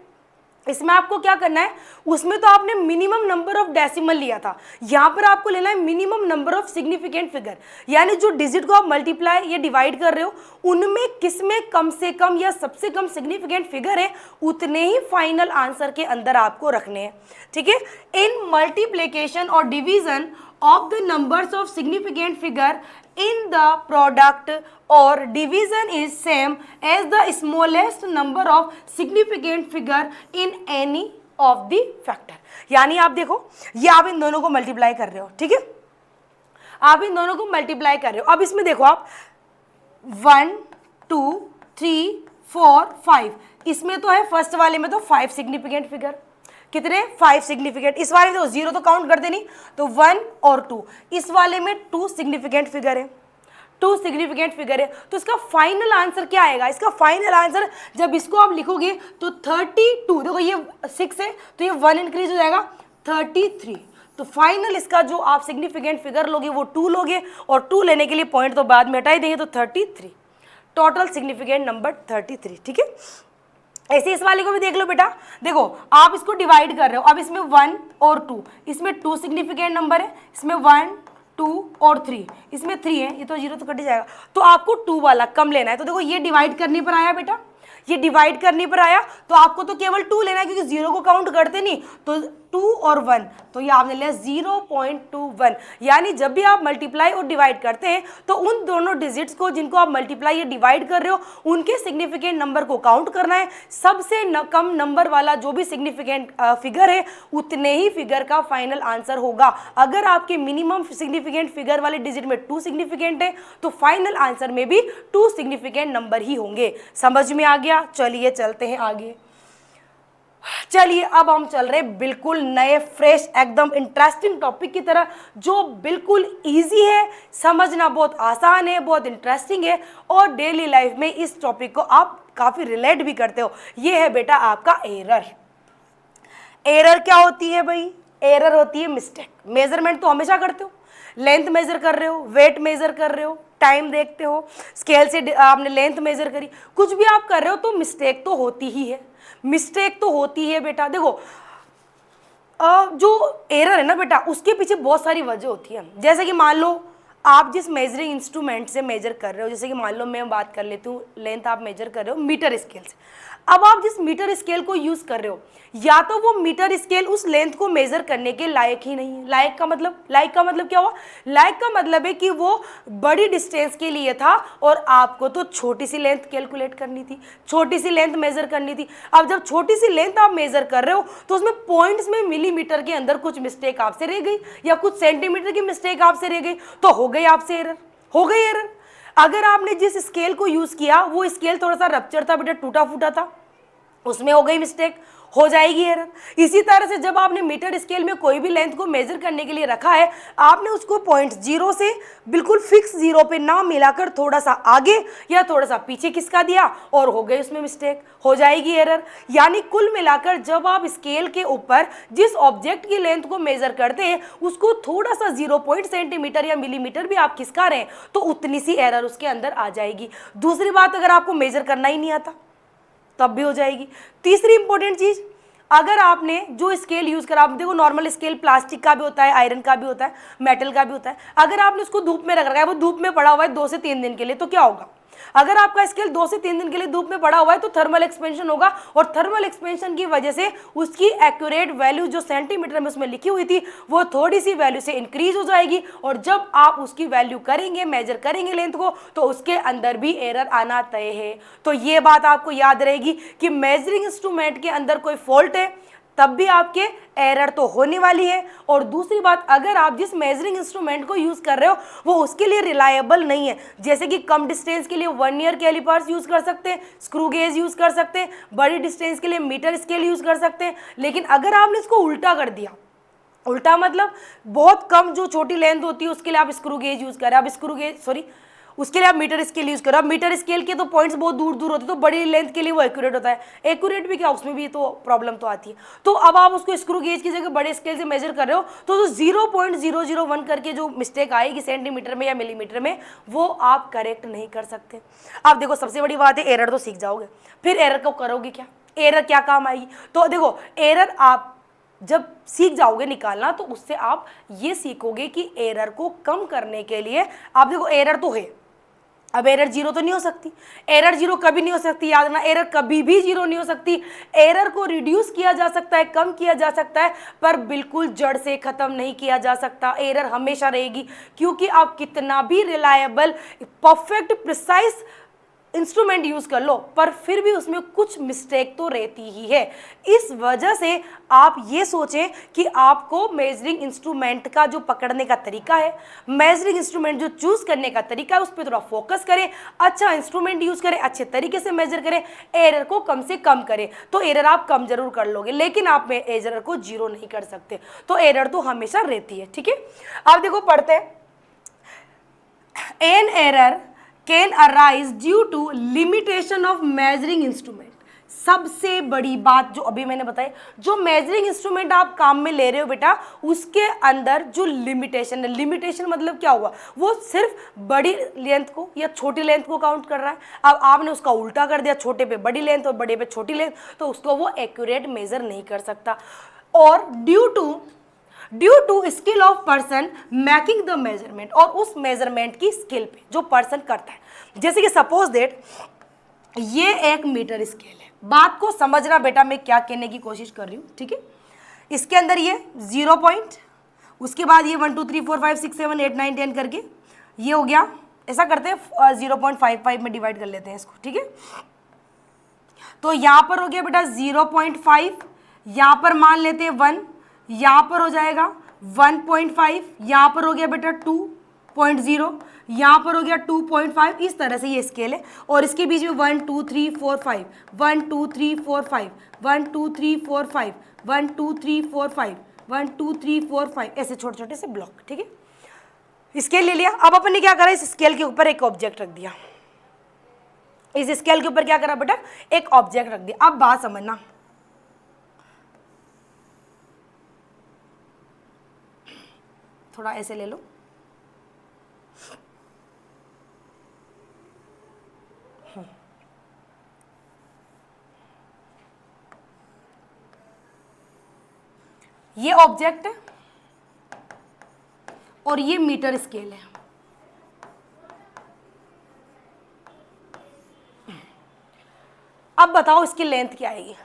इसमें आपको क्या करना है, उसमें तो आपने मिनिमम नंबर ऑफ डेसिमल लिया था, यहाँ पर आपको लेना है minimum number of significant figure. यानी जो डिजिट को आप मल्टीप्लाई या डिवाइड कर रहे हो उनमें किसमें कम से कम या सबसे कम सिग्निफिकेंट फिगर है उतने ही फाइनल आंसर के अंदर आपको रखने हैं, ठीक है। इन मल्टीप्लिकेशन और division of the numbers of significant figure in the product or division is same as the smallest number of significant figure in any of the factor। यानी आप देखो, ये आप इन दोनों को मल्टीप्लाई कर रहे हो, ठीक है, आप इन दोनों को मल्टीप्लाई कर रहे हो। अब इसमें देखो आप 1 2 3 4 5, इसमें तो है फर्स्ट वाले में तो 5 सिग्निफिकेंट फिगर, कितने? 5 सिग्निफिकेंट। इस वाले में तो 0 तो काउंट कर देनी, तो 1 और 2। इस वाले में 2 सिग्निफिकेंट फिगर है, 2 सिग्निफिकेंट फिगर है। तो इसका फाइनल आंसर क्या आएगा? इसका फाइनल आंसर जब इसको आप लिखोगे तो 32, देखो ये 6 है तो ये 1 इंक्रीज हो जाएगा 33। तो फाइनल इसका जो आप सिग्निफिकेंट फिगर लोगे वो 2 लोगे, और 2 लेने के लिए पॉइंट तो बाद में हटा ही देंगे, तो 33 टोटल सिग्निफिकेंट नंबर 33, ठीक है। ऐसे इस वाले को भी देख लो बेटा, देखो आप इसको डिवाइड कर रहे हो, अब इसमें 1 और 2, इसमें 2 सिग्निफिकेंट नंबर है, इसमें 1 2 और 3, इसमें 3 है, ये तो 0 तो कट जाएगा, तो आपको 2 वाला कम लेना है। तो देखो ये डिवाइड करने पर आया बेटा, ये डिवाइड करने पर आया तो आपको तो केवल 2 लेना है क्योंकि 0 को काउंट करते नहीं, तो 2 और 1, तो ये आपने लिया 0.21। यानी जब भी आप मल्टीप्लाई और डिवाइड करते हैं तो उन दोनों डिजिट्स को जिनको आप मल्टीप्लाई या डिवाइड कर रहे हो उनके सिग्निफिकेंट नंबर को काउंट करना है। सबसे कम नंबर वाला जो भी सिग्निफिकेंट फिगर है उतने ही फिगर का फाइनल आंसर होगा। अगर आपके मिनिमम सिग्निफिकेंट फिगर वाले डिजिट में 2 सिग्निफिकेंट है तो फाइनल आंसर में भी 2 सिग्निफिकेंट नंबर ही होंगे। समझ में आ गया? चलिए चलते हैं आगे। चलिए अब हम चल रहे बिल्कुल नए फ्रेश एकदम इंटरेस्टिंग टॉपिक की तरह, जो बिल्कुल इजी है, समझना बहुत आसान है, बहुत इंटरेस्टिंग है, और डेली लाइफ में इस टॉपिक को आप काफ़ी रिलेट भी करते हो। ये है बेटा आपका एरर। एरर क्या होती है भाई? एरर होती है मिस्टेक। मेजरमेंट तो हमेशा करते हो, लेंथ मेजर कर रहे हो, वेट मेजर कर रहे हो, टाइम देखते हो, स्केल से आपने लेंथ मेजर करी, कुछ भी आप कर रहे हो तो मिस्टेक तो होती ही है, मिस्टेक तो होती है बेटा। देखो जो एरर है ना बेटा उसके पीछे बहुत सारी वजह होती है। जैसे कि मान लो आप जिस मेजरिंग इंस्ट्रूमेंट से मेजर कर रहे हो, जैसे कि मान लो मैं बात कर लेती हूँ, लेंथ आप मेजर कर रहे हो मीटर स्केल से। अब आप जिस मीटर स्केल को यूज कर रहे हो, या तो वो मीटर स्केल उस लेंथ को मेजर करने के लायक ही नहीं है। लायक का मतलब क्या हुआ? लायक का मतलब है कि वो बड़ी डिस्टेंस के लिए था और आपको तो छोटी सी लेंथ कैलकुलेट करनी थी, छोटी सी लेंथ मेजर करनी थी। अब जब छोटी सी लेंथ आप मेजर कर रहे हो तो उसमें पॉइंट्स में मिलीमीटर के अंदर कुछ मिस्टेक आपसे रह गई या कुछ सेंटीमीटर की मिस्टेक आपसे रह गई, तो हो गई आपसे एरर, हो गई एरर। अगर आपने जिस स्केल को यूज किया वो स्केल थोड़ा सा रप्चर था बेटा, टूटा फूटा था, उसमें हो गई मिस्टेक, हो जाएगी एरर। इसी तरह से जब आपने मीटर स्केल में कोई भी लेंथ को मेजर करने के लिए रखा है, आपने उसको पॉइंट जीरो से बिल्कुल फिक्स जीरो पे ना मिलाकर थोड़ा सा आगे या थोड़ा सा पीछे खिसका दिया और हो गई उसमें मिस्टेक, हो जाएगी एरर। यानी कुल मिलाकर जब आप स्केल के ऊपर जिस ऑब्जेक्ट की लेंथ को मेजर करते हैं उसको थोड़ा सा 0 सेंटीमीटर या मिलीमीटर भी आप खिसका रहे हैं तो उतनी सी एरर उसके अंदर आ जाएगी। दूसरी बात, अगर आपको मेजर करना ही नहीं आता तब भी हो जाएगी। तीसरी इंपॉर्टेंट चीज, अगर आपने जो स्केल यूज करा, आप देखो नॉर्मल स्केल प्लास्टिक का भी होता है, आयरन का भी होता है, मेटल का भी होता है, अगर आपने उसको धूप में रख रखा है, वो धूप में पड़ा हुआ है 2 से 3 दिन के लिए, तो क्या होगा? अगर आपका स्केल 2 से 3 दिन के लिए धूप में पड़ा हुआ है तो थर्मल एक्सपेंशन होगा और थर्मल एक्सपेंशन की वजह से उसकी एक्यूरेट वैल्यू जो सेंटीमीटर में उसमें लिखी हुई थी वो थोड़ी सी वैल्यू से इंक्रीज हो जाएगी और जब आप उसकी वैल्यू करेंगे, मेजर करेंगे लेंथ को, तो उसके अंदर भी एरर आना तय है। तो ये बात आपको याद रहेगी कि मेजरिंग इंस्ट्रूमेंट के अंदर कोई फॉल्ट है तब भी आपके एरर तो होने वाली है। और दूसरी बात, अगर आप जिस मेजरिंग इंस्ट्रूमेंट को यूज कर रहे हो वो उसके लिए रिलायबल नहीं है, जैसे कि कम डिस्टेंस के लिए वर्नियर कैलिपर्स यूज कर सकते हैं, स्क्रू गेज यूज कर सकते हैं, बड़ी डिस्टेंस के लिए मीटर स्केल यूज कर सकते हैं, लेकिन अगर आपने इसको उल्टा कर दिया, उल्टा मतलब बहुत कम जो छोटी लेंथ होती है उसके लिए आप स्क्रू गेज यूज कर रहे हैं, आप स्क्रू गेज सॉरी उसके लिए आप मीटर स्केल यूज करो। अब मीटर स्केल के तो पॉइंट्स बहुत दूर दूर होते हैं, तो बड़ी लेंथ के लिए वो एक्यूरेट होता है, एक्यूरेट भी क्या उसमें भी तो प्रॉब्लम तो आती है। तो अब आप उसको स्क्रू गेज की जगह बड़े स्केल से मेजर कर रहे हो तो 0.001 करके जो मिस्टेक आएगी सेंटीमीटर में या मिलीमीटर में वो आप करेक्ट नहीं कर सकते। अब देखो सबसे बड़ी बात है, एरर तो सीख जाओगे, फिर एरर को करोगे क्या? एरर क्या काम आएगी? तो देखो एरर आप जब सीख जाओगे निकालना तो उससे आप ये सीखोगे कि एरर को कम करने के लिए, आप देखो एरर तो है, अब एरर जीरो तो नहीं हो सकती, एरर जीरो कभी नहीं हो सकती, याद रखना एरर कभी भी जीरो नहीं हो सकती। एरर को रिड्यूस किया जा सकता है, कम किया जा सकता है, पर बिल्कुल जड़ से खत्म नहीं किया जा सकता। एरर हमेशा रहेगी, क्योंकि आप कितना भी reliable perfect precise instrument use कर लो पर फिर भी उसमें कुछ मिस्टेक तो रहती ही है। इस वजह से आप ये सोचें कि आपको मेजरिंग इंस्ट्रूमेंट का जो पकड़ने का तरीका है, मेजरिंग इंस्ट्रूमेंट जो चूज करने का तरीका है, उस पर थोड़ा फोकस करें, अच्छा इंस्ट्रूमेंट यूज करें, अच्छे तरीके से मेजर करें, एरर को कम से कम करें। तो एरर आप कम जरूर कर लोगे लेकिन आप में एरर को जीरो नहीं कर सकते, तो एरर तो हमेशा रहती है। ठीक है, अब देखो पढ़ते हैं, an error can arise due to limitation of measuring instrument. सबसे बड़ी बात जो अभी मैंने बताई, जो मेजरिंग इंस्ट्रूमेंट आप काम में ले रहे हो बेटा उसके अंदर जो लिमिटेशन है, लिमिटेशन मतलब क्या हुआ, वो सिर्फ बड़ी लेंथ को या छोटी लेंथ को काउंट कर रहा है। अब आपने उसका उल्टा कर दिया, छोटे पे बड़ी लेंथ और बड़े पे छोटी लेंथ, तो उसको वो एक्यूरेट मेजर नहीं कर सकता। और due to skill of person making the measurement, और उस मेजरमेंट की स्किल पे जो पर्सन करता है, जैसे कि सपोज दैट ये एक मीटर स्केल है। बात को समझना बेटा, मैं क्या कहने की कोशिश कर रही हूँ, ठीक है। इसके अंदर ये 0 पॉइंट, उसके बाद ये 1 2 3 4 5 6 7 8 9 10 करके ये हो गया। ऐसा करते हैं 0.55 में डिवाइड कर लेते हैं इसको, ठीक है। तो यहाँ पर हो गया बेटा 0.5, यहाँ पर मान लेते हैं 1, यहाँ पर हो जाएगा 1.5, यहाँ पर हो गया बेटा 2.0, यहाँ पर हो गया 2.5। इस तरह से ये स्केल है और इसके बीच में 1 2 3 4 5, 1 2 3 4 5, 1 2 3 4 5, 1 2 3 4 5, 1 2 3 4 5, ऐसे छोटे छोटे से ब्लॉक, ठीक है। स्केल ले लिया। अब अपन ने क्या करा, इस स्केल के ऊपर एक ऑब्जेक्ट रख दिया, इस स्केल के ऊपर क्या करा बेटा, एक ऑब्जेक्ट रख दिया। अब बात समझना, थोड़ा ऐसे ले लो, ये ऑब्जेक्ट है और ये मीटर स्केल है। अब बताओ इसकी लेंथ क्या आएगी,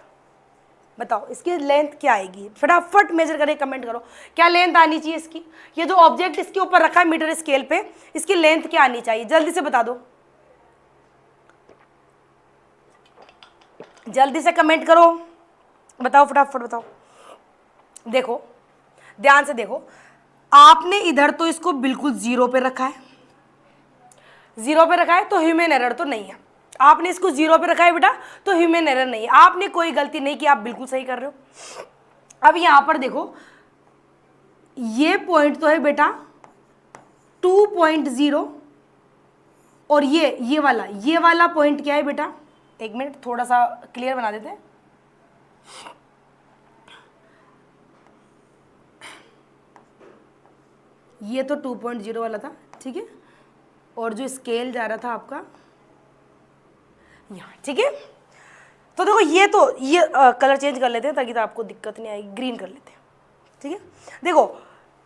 बताओ इसकी लेंथ क्या आएगी, फटाफट मेजर करके कमेंट करो क्या लेंथ आनी चाहिए इसकी। ये जो ऑब्जेक्ट इसके ऊपर रखा है मीटर स्केल पे, इसकी लेंथ क्या आनी चाहिए, जल्दी से बता दो, जल्दी से कमेंट करो, बताओ फटाफट बताओ। देखो ध्यान से देखो, आपने इधर तो इसको बिल्कुल जीरो पे रखा है, जीरो पे रखा है तो ह्यूमन एरर तो नहीं है। आपने इसको जीरो पे रखा है बेटा तो ह्यूमन एरर नहीं है, आपने कोई गलती नहीं की, आप बिल्कुल सही कर रहे हो। अब यहां पर देखो ये पॉइंट तो है बेटा 2.0 और ये वाला पॉइंट क्या है बेटा, एक मिनट थोड़ा सा क्लियर बना देते हैं। ये तो 2.0 वाला था, ठीक है, और जो स्केल जा रहा था आपका यहाँ, ठीक है। तो देखो ये कलर चेंज कर लेते हैं ताकि तो आपको दिक्कत नहीं आएगी, ग्रीन कर लेते हैं, ठीक है। देखो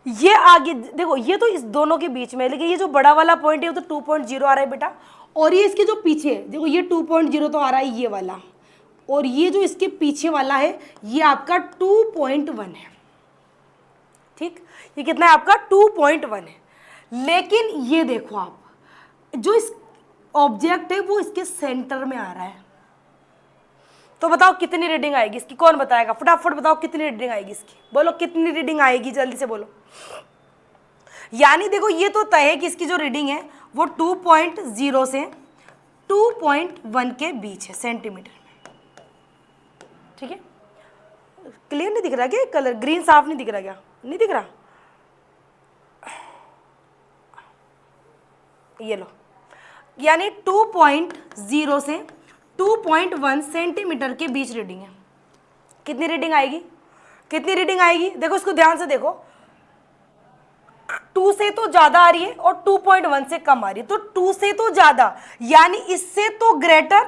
ये आगे देखो, ये तो इस दोनों के बीच में है, लेकिन ये जो बड़ा वाला पॉइंट है वो तो 2.0 आ रहा है बेटा, और ये इसके जो पीछे है देखो ये 2.0 तो आ रहा है ये वाला, और ये जो इसके पीछे वाला है ये आपका 2.1 है, ठीक। ये कितना है आपका 2.1 है, लेकिन ये देखो आप जो इस ऑब्जेक्ट है वो इसके सेंटर में आ रहा है, तो बताओ कितनी रीडिंग आएगी इसकी, कौन बताएगा, फटाफट बताओ कितनी रीडिंग आएगी इसकी, बोलो कितनी रीडिंग आएगी, जल्दी से बोलो। यानी देखो ये तो तय है कि इसकी जो रीडिंग है वो 2.0 से 2.1 के बीच है सेंटीमीटर में, ठीक है। क्लियर नहीं दिख रहा क्या कलर, ग्रीन साफ नहीं दिख रहा क्या, नहीं दिख रहा, ये लो, यानी 2.0 से 2.1 सेंटीमीटर के बीच रीडिंग है। कितनी रीडिंग आएगी, कितनी रीडिंग आएगी, देखो इसको ध्यान से देखो, 2 से तो ज्यादा आ रही है और 2.1 से कम आ रही है, तो 2 से तो ज्यादा यानी इससे तो ग्रेटर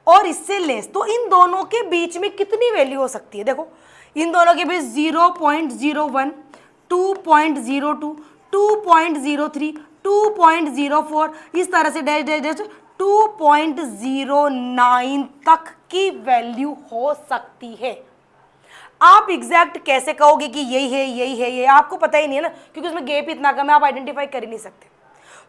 और इससे लेस, तो इन दोनों के बीच में कितनी वैल्यू हो सकती है, देखो इन दोनों के बीच 0.01, 2.02, 2.03, 2.04, इस तरह से डैश डैश डैश 2.09 तक की वैल्यू हो सकती है। आप एग्जैक्ट कैसे कहोगे कि यही है यही है, ये आपको पता ही नहीं है ना, क्योंकि उसमें गैप इतना कम है, आप आइडेंटिफाई कर ही नहीं सकते।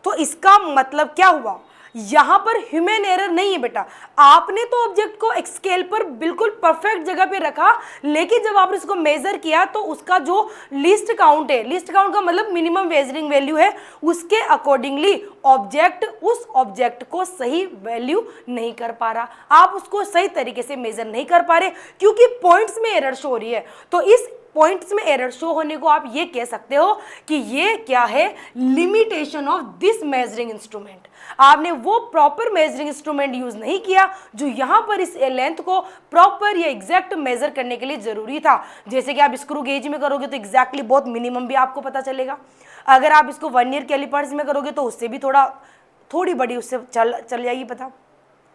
तो इसका मतलब क्या हुआ, यहां पर ह्यूमन एरर नहीं है बेटा, आपने तो ऑब्जेक्ट को एक स्केल पर बिल्कुल परफेक्ट जगह पे रखा, लेकिन जब आपने इसको मेजर किया तो उसका जो लीस्ट काउंट है, लीस्ट काउंट का मतलब मिनिमम मेजरिंग वैल्यू है, उसके अकॉर्डिंगली ऑब्जेक्ट उस ऑब्जेक्ट को सही वैल्यू नहीं कर पा रहा, आप उसको सही तरीके से मेजर नहीं कर पा रहे क्योंकि पॉइंट्स में एरर शो हो रही है। तो इस पॉइंट्स में एरर शो होने को आप ये कह सकते हो कि ये क्या है, limitation of this measuring instrument. आपने वो प्रॉपर मेजरिंग इंस्ट्रूमेंट यूज नहीं किया जो यहां पर इस लेंथ को प्रॉपर या एग्जैक्ट मेजर करने के लिए जरूरी था। जैसे कि आप स्क्रू गेज में करोगे तो एग्जैक्टली बहुत मिनिमम भी आपको पता चलेगा, अगर आप इसको वर्नियर कैलिपर्स में करोगे तो उससे भी थोड़ी बड़ी उससे चल जाएगी पता।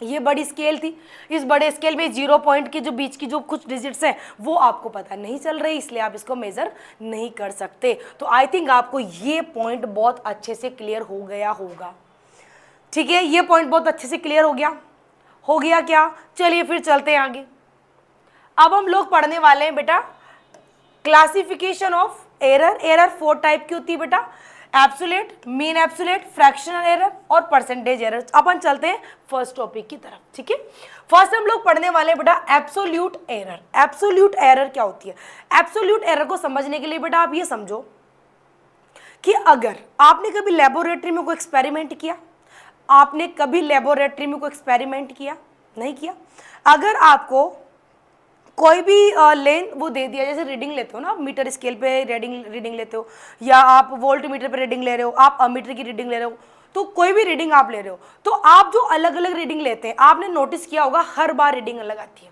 ये बड़ी स्केल थी, इस बड़े स्केल में 0 पॉइंट के जो बीच की जो कुछ डिजिट्स हैं वो आपको पता नहीं चल रही, इसलिए आप इसको मेजर नहीं कर सकते। तो आई थिंक आपको ये पॉइंट बहुत अच्छे से क्लियर हो गया होगा, ठीक है, ये पॉइंट बहुत अच्छे से क्लियर हो गया क्या। चलिए फिर चलते हैं आगे। अब हम लोग पढ़ने वाले हैं बेटा classification of error. Error 4 type की होती है बेटा, absolute, mean absolute, fractional error और परसेंटेज एरर। अपन चलते हैं फर्स्ट टॉपिक की तरफ, ठीक है। फर्स्ट हम लोग पढ़ने वाले हैं बेटा एब्सोल्यूट एरर। एब्सोल्यूट एरर क्या होती है, एब्सोल्यूट एरर को समझने के लिए बेटा आप ये समझो कि अगर आपने कभी लेबोरेटरी में कोई एक्सपेरिमेंट किया, आपने कभी लेबोरेटरी में कोई एक्सपेरिमेंट किया, नहीं किया, अगर आपको कोई भी लेन वो दे दिया, जैसे रीडिंग लेते हो ना, आप मीटर स्केल पे रीडिंग लेते हो, या आप वोल्ट मीटर पे रीडिंग ले रहे हो, आप अमीटर की रीडिंग ले रहे हो, तो कोई भी रीडिंग आप ले रहे हो, तो आप जो अलग अलग रीडिंग लेते हैं, आपने नोटिस किया होगा हर बार रीडिंग अलग आती है,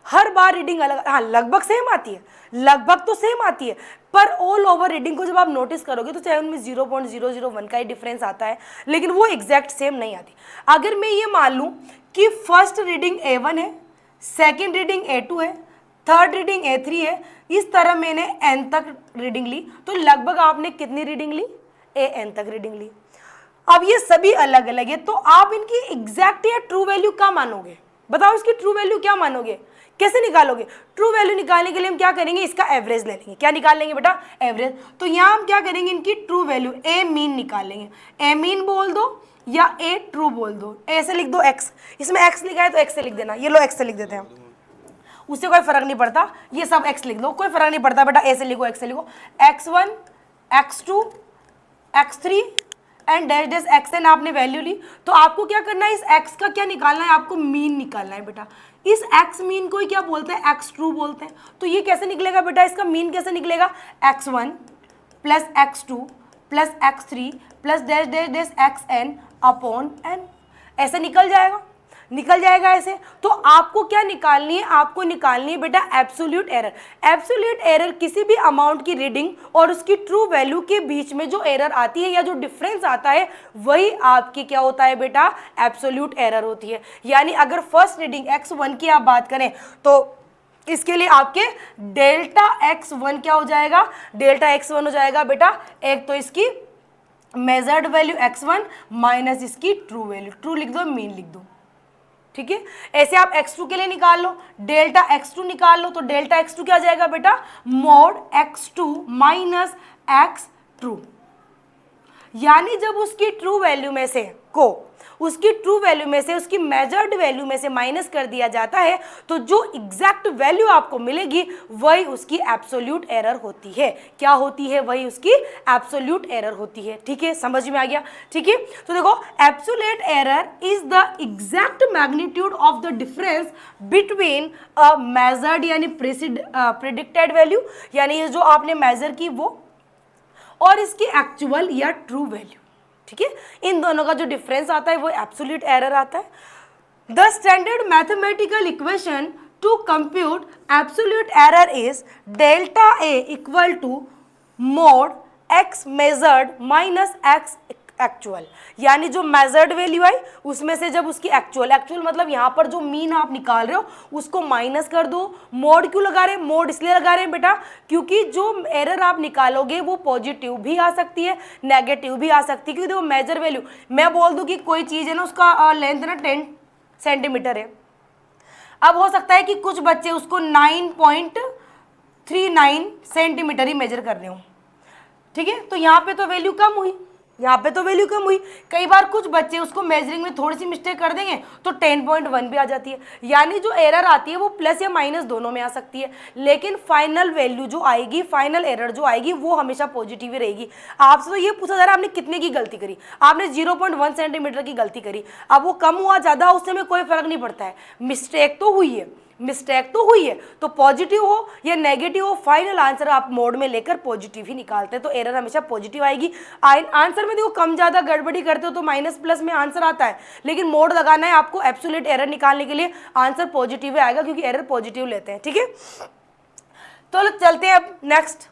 हर बार रीडिंग अलग, हाँ लगभग सेम आती है, लगभग तो सेम आती है, पर ऑल ओवर रीडिंग को जब आप नोटिस करोगे तो चाहे उनमें 0.001 का ही डिफरेंस आता है, लेकिन वो एग्जैक्ट सेम नहीं आती। अगर मैं ये मान लूँ कि फर्स्ट रीडिंग A1 है, सेकेंड रीडिंग A2 है, थर्ड रीडिंग A3 है, इस तरह मैंने n तक रीडिंग ली, तो लगभग आपने कितनी रीडिंग ली, AN तक रीडिंग ली। अब ये सभी अलग अलग है, तो आप इनकी एग्जैक्ट या ट्रू वैल्यू क्या मानोगे, बताओ इसकी ट्रू वैल्यू क्या मानोगे, कैसे निकालोगे? ट्रू वैल्यू निकालने के लिए हम क्या करेंगे, इसका एवरेज ले लेंगे। क्या निकाल लेंगे बेटा? एवरेज। तो यहाँ हम क्या करेंगे, इनकी ट्रू वैल्यू ए मीन निकाल लेंगे। ए मीन बोल दो या ए ट्रू बोल दो, ऐसे लिख दो एक्स, इसमें एक्स लिखा है तो एक्स से लिख देना, ये लो एक्स से लिख देते हैं, उससे कोई फर्क नहीं पड़ता, ये सब एक्स लिख दो, कोई फर्क नहीं पड़ता बेटा, ए से लिखो एक्स से लिखो। x1 x2 x3 and dash dash xn आपने वैल्यू ली, तो आपको क्या करना है, इस x का क्या निकालना है, आपको मीन निकालना है बेटा। इस x मीन को ही क्या बोलते हैं, x ट्रू बोलते हैं। तो ये कैसे निकलेगा बेटा, इसका मीन कैसे निकलेगा, x1 plus x2 plus x3 plus dash dash dash xn upon n, ऐसे निकल जाएगा ऐसे। तो आपको क्या निकालनी है, आपको निकालनी है बेटा एब्सोल्यूट एरर। एब्सोल्यूट एरर किसी भी अमाउंट की रीडिंग और उसकी ट्रू वैल्यू के बीच में जो एरर आती है या जो डिफरेंस आता है, वही आपकी क्या होता है बेटा, एब्सोल्यूट एरर होती है। यानी अगर फर्स्ट रीडिंग x1 की आप बात करें तो इसके लिए आपके डेल्टा x1 क्या हो जाएगा, डेल्टा x1 हो जाएगा बेटा, एक तो इसकी मेजर्ड वैल्यू x1 माइनस इसकी ट्रू वैल्यू, ट्रू लिख दो मीन लिख दो, ठीक है। ऐसे आप x2 के लिए निकाल लो, डेल्टा x2 निकाल लो, तो डेल्टा x2 क्या आ जाएगा बेटा, mode x2 minus x true. यानी जब उसकी ट्रू वैल्यू में से उसकी मेजर्ड वैल्यू में से माइनस कर दिया जाता है, तो जो एग्जैक्ट वैल्यू आपको मिलेगी वही उसकी एब्सोल्यूट एरर होती है। क्या होती है, वही उसकी एब्सोल्यूट एरर होती है, ठीक है, समझ में आ गया, ठीक है। तो देखो absolute error is the exact magnitude of the difference between a measured यानी प्रेडिक्टेड वैल्यू, यानी ये जो आपने मेजर की वो, और इसकी एक्चुअल या ट्रू वैल्यू, ठीक है। इन दोनों का जो डिफरेंस आता है वो एब्सोल्यूट एरर आता है। The standard mathematical equation to compute absolute error is delta A equal to mod X measured minus X actual. यानी जो मेजर्ड वैल्यू आई उसमें से जब उसकी एक्चुअल मतलब यहाँ पर जो मीन आप निकाल रहे हो उसको माइनस कर दो। मोड क्यों लगा रहे हैं, मोड इसलिए लगा रहे हैं बेटा क्योंकि जो एरर आप निकालोगे वो पॉजिटिव भी आ सकती है, नेगेटिव भी आ सकती है। क्योंकि देखो मेजर वैल्यू, मैं बोल दूँ कि कोई चीज़ है ना, उसका लेंथ ना 10 सेंटीमीटर है, अब हो सकता है कि कुछ बच्चे उसको 9.39 सेंटीमीटर ही मेजर कर रहे हो, ठीक है। तो यहाँ पे तो वैल्यू कम हुई, कई बार कुछ बच्चे उसको मेजरिंग में थोड़ी सी मिस्टेक कर देंगे तो 10.1 भी आ जाती है। यानी जो एरर आती है वो प्लस या माइनस दोनों में आ सकती है, लेकिन फाइनल वैल्यू जो आएगी, फाइनल एरर जो आएगी वो हमेशा पॉजिटिव ही रहेगी। आपसे तो ये पूछा जा रहा है आपने कितने की गलती करी, आपने 0.1 सेंटीमीटर की गलती करी, अब वो कम हुआ ज़्यादा उससे में कोई फर्क नहीं पड़ता है, मिस्टेक तो हुई है, तो पॉजिटिव हो या नेगेटिव हो फाइनल आंसर आप मोड में लेकर पॉजिटिव ही निकालते हैं, तो एरर हमेशा पॉजिटिव आएगी। आंसर में देखो कम ज़्यादा गड़बड़ी करते हो तो माइनस प्लस में आंसर आता है, लेकिन मोड लगाना है आपको एब्सोल्यूट एरर निकालने के लिए, आंसर पॉजिटिव ही आएगा क्योंकि एरर पॉजिटिव लेते हैं, ठीक है। तो चलते हैं अब नेक्स्ट,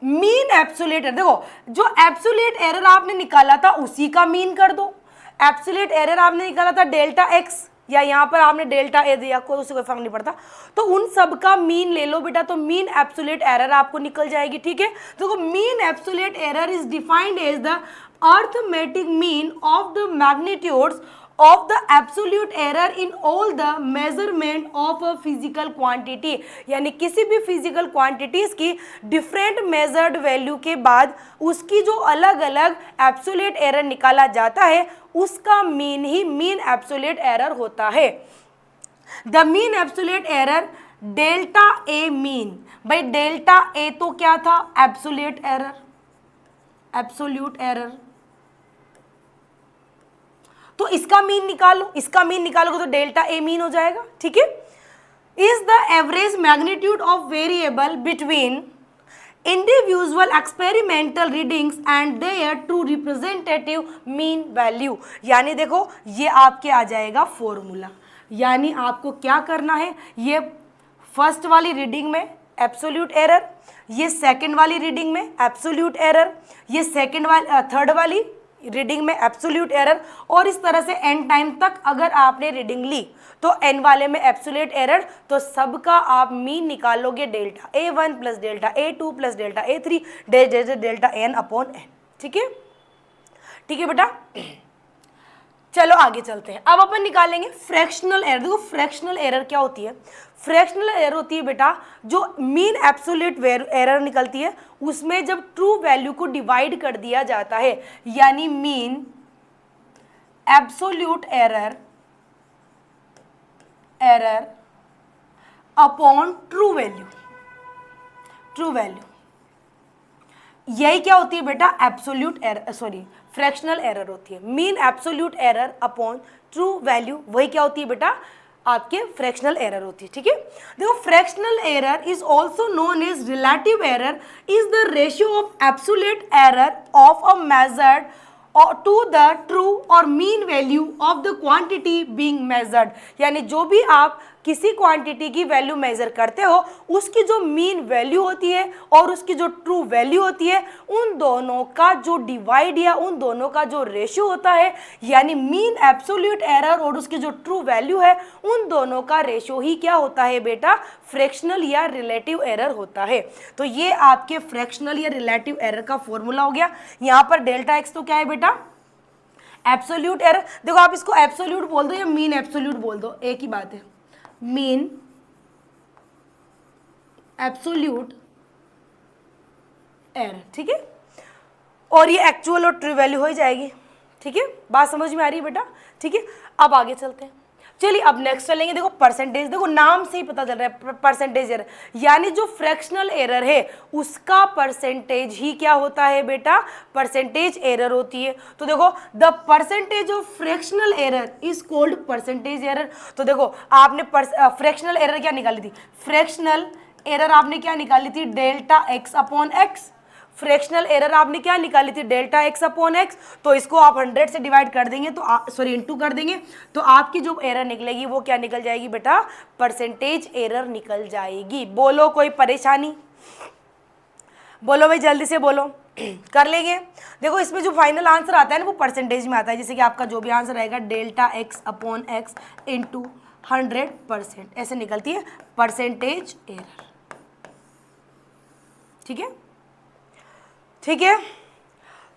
मीन एब्सोल्यूट एरर। देखो जो एब्सोल्यूट एरर आपने निकाला था उसी का मीन कर दो। एब्सोल्यूट एरर आपने निकाला था डेल्टा एक्स या यहाँ पर आपने डेल्टा ए दिया, कोई उससे कोई फर्क नहीं पड़ता, तो उन सब का मीन ले लो बेटा, तो मीन एब्सोल्यूट एरर आपको निकल जाएगी, ठीक है। तो mean absolute error is defined as the arithmetic mean of the magnitudes of the absolute error in all the measurement of a physical quantity। यानी किसी भी फिजिकल क्वांटिटीज की डिफरेंट मेजर्ड वैल्यू के बाद उसकी जो अलग अलग एब्सोल्यूट एरर निकाला जाता है उसका mean he mean absolute error होता है। The mean absolute error delta A mean, भाई डेल्टा ए तो क्या था, एब्सोल्यूट एरर, तो इसका मीन निकालोगे तो डेल्टा ए मीन हो जाएगा, ठीक है। Is the average magnitude of variable between individual experimental readings and their true representative mean value. यानी देखो ये आपके आ जाएगा फॉर्मूला, यानी आपको क्या करना है, ये फर्स्ट वाली रीडिंग में एब्सोल्यूट एरर, ये सेकंड वाली रीडिंग में एब्सोल्यूट एरर, ये थर्ड वाली रीडिंग में एब्सोल्यूट एरर, और इस तरह से एन टाइम तक अगर आपने रीडिंग ली तो एन वाले में एब्सोल्यूट एरर, तो सबका आप मीन निकालोगे delta A1 plus delta A2 plus delta A3 delta N upon N, ठीक है बेटा। चलो आगे चलते हैं। अब अपन निकालेंगे फ्रैक्शनल एरर। देखो फ्रैक्शनल एरर क्या होती है? फ्रैक्शनल एरर होती है बेटा जो मीन एब्सोल्यूट एरर निकलती है, उसमें जब ट्रू वैल्यू को डिवाइड कर दिया जाता है, यानी mean absolute error upon true value. True value यही क्या होती है बेटा? Absolute error, sorry fractional error होती है। Mean absolute error upon true value वही क्या होती है बेटा? आपके फ्रैक्शनल एरर होती है। ठीक है, देखो fractional error is also known as relative error, is the ratio of absolute error of a measured to the true or mean value of the quantity being measured. यानी जो भी आप किसी क्वांटिटी की वैल्यू मेजर करते हो, उसकी जो मीन वैल्यू होती है और उसकी जो ट्रू वैल्यू होती है, उन दोनों का जो डिवाइड या उन दोनों का जो रेशियो होता है, यानी मीन एब्सोल्यूट एरर और उसकी जो ट्रू वैल्यू है, उन दोनों का रेशियो ही क्या होता है बेटा? फ्रैक्शनल या रिलेटिव एरर होता है। तो ये आपके फ्रैक्शनल या रिलेटिव एरर का फॉर्मूला हो गया। यहां पर डेल्टा एक्स तो क्या है बेटा? Absolute error. देखो आप इसको एब्सोल्यूट बोल दो या मीन एब्सोल्यूट बोल दो, एक ही बात है। मीन एब्सोल्यूट एरर, ठीक है, और ये एक्चुअल और ट्रू वैल्यू हो ही जाएगी। ठीक है, बात समझ में आ रही है बेटा? ठीक है, अब आगे चलते हैं। चलिए अब नेक्स्ट चलेंगे। देखो परसेंटेज, देखो नाम से ही पता चल रहा है परसेंटेज एरर, यानी जो फ्रैक्शनल एरर है उसका परसेंटेज ही क्या होता है बेटा? परसेंटेज एरर होती है। तो देखो the percentage of fractional error is called percentage error. तो देखो आपने फ्रैक्शनल एरर क्या निकाली थी? फ्रैक्शनल एरर आपने क्या निकाली थी? Delta x upon x. Fractional error आपने क्या निकाली थी? Delta x upon x. तो इसको आप 100 से डिवाइड कर देंगे तो सॉरी इनटू कर देंगे तो आपकी जो एरर निकलेगी वो क्या निकल जाएगी बेटा? परसेंटेज एरर निकल जाएगी। बोलो कोई परेशानी? बोलो भाई जल्दी से बोलो। कर लेंगे। देखो इसमें जो फाइनल आंसर आता है ना वो परसेंटेज में आता है, जैसे कि आपका जो भी आंसर आएगा delta x upon x into 100%, ऐसे निकलती है परसेंटेज एरर। ठीक है, ठीक है,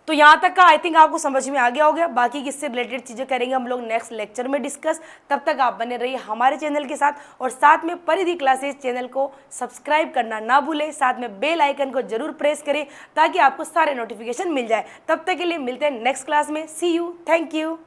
तो यहाँ तक का आई थिंक आपको समझ में आ गया होगा। बाकी किससे रिलेटेड चीज़ें करेंगे हम लोग नेक्स्ट लेक्चर में डिस्कस। तब तक आप बने रहिए हमारे चैनल के साथ, और साथ में परिधि क्लासेस चैनल को सब्सक्राइब करना ना भूलें। साथ में बेल आइकन को जरूर प्रेस करें ताकि आपको सारे नोटिफिकेशन मिल जाए। तब तक के लिए मिलते हैं नेक्स्ट क्लास में। सी यू, थैंक यू।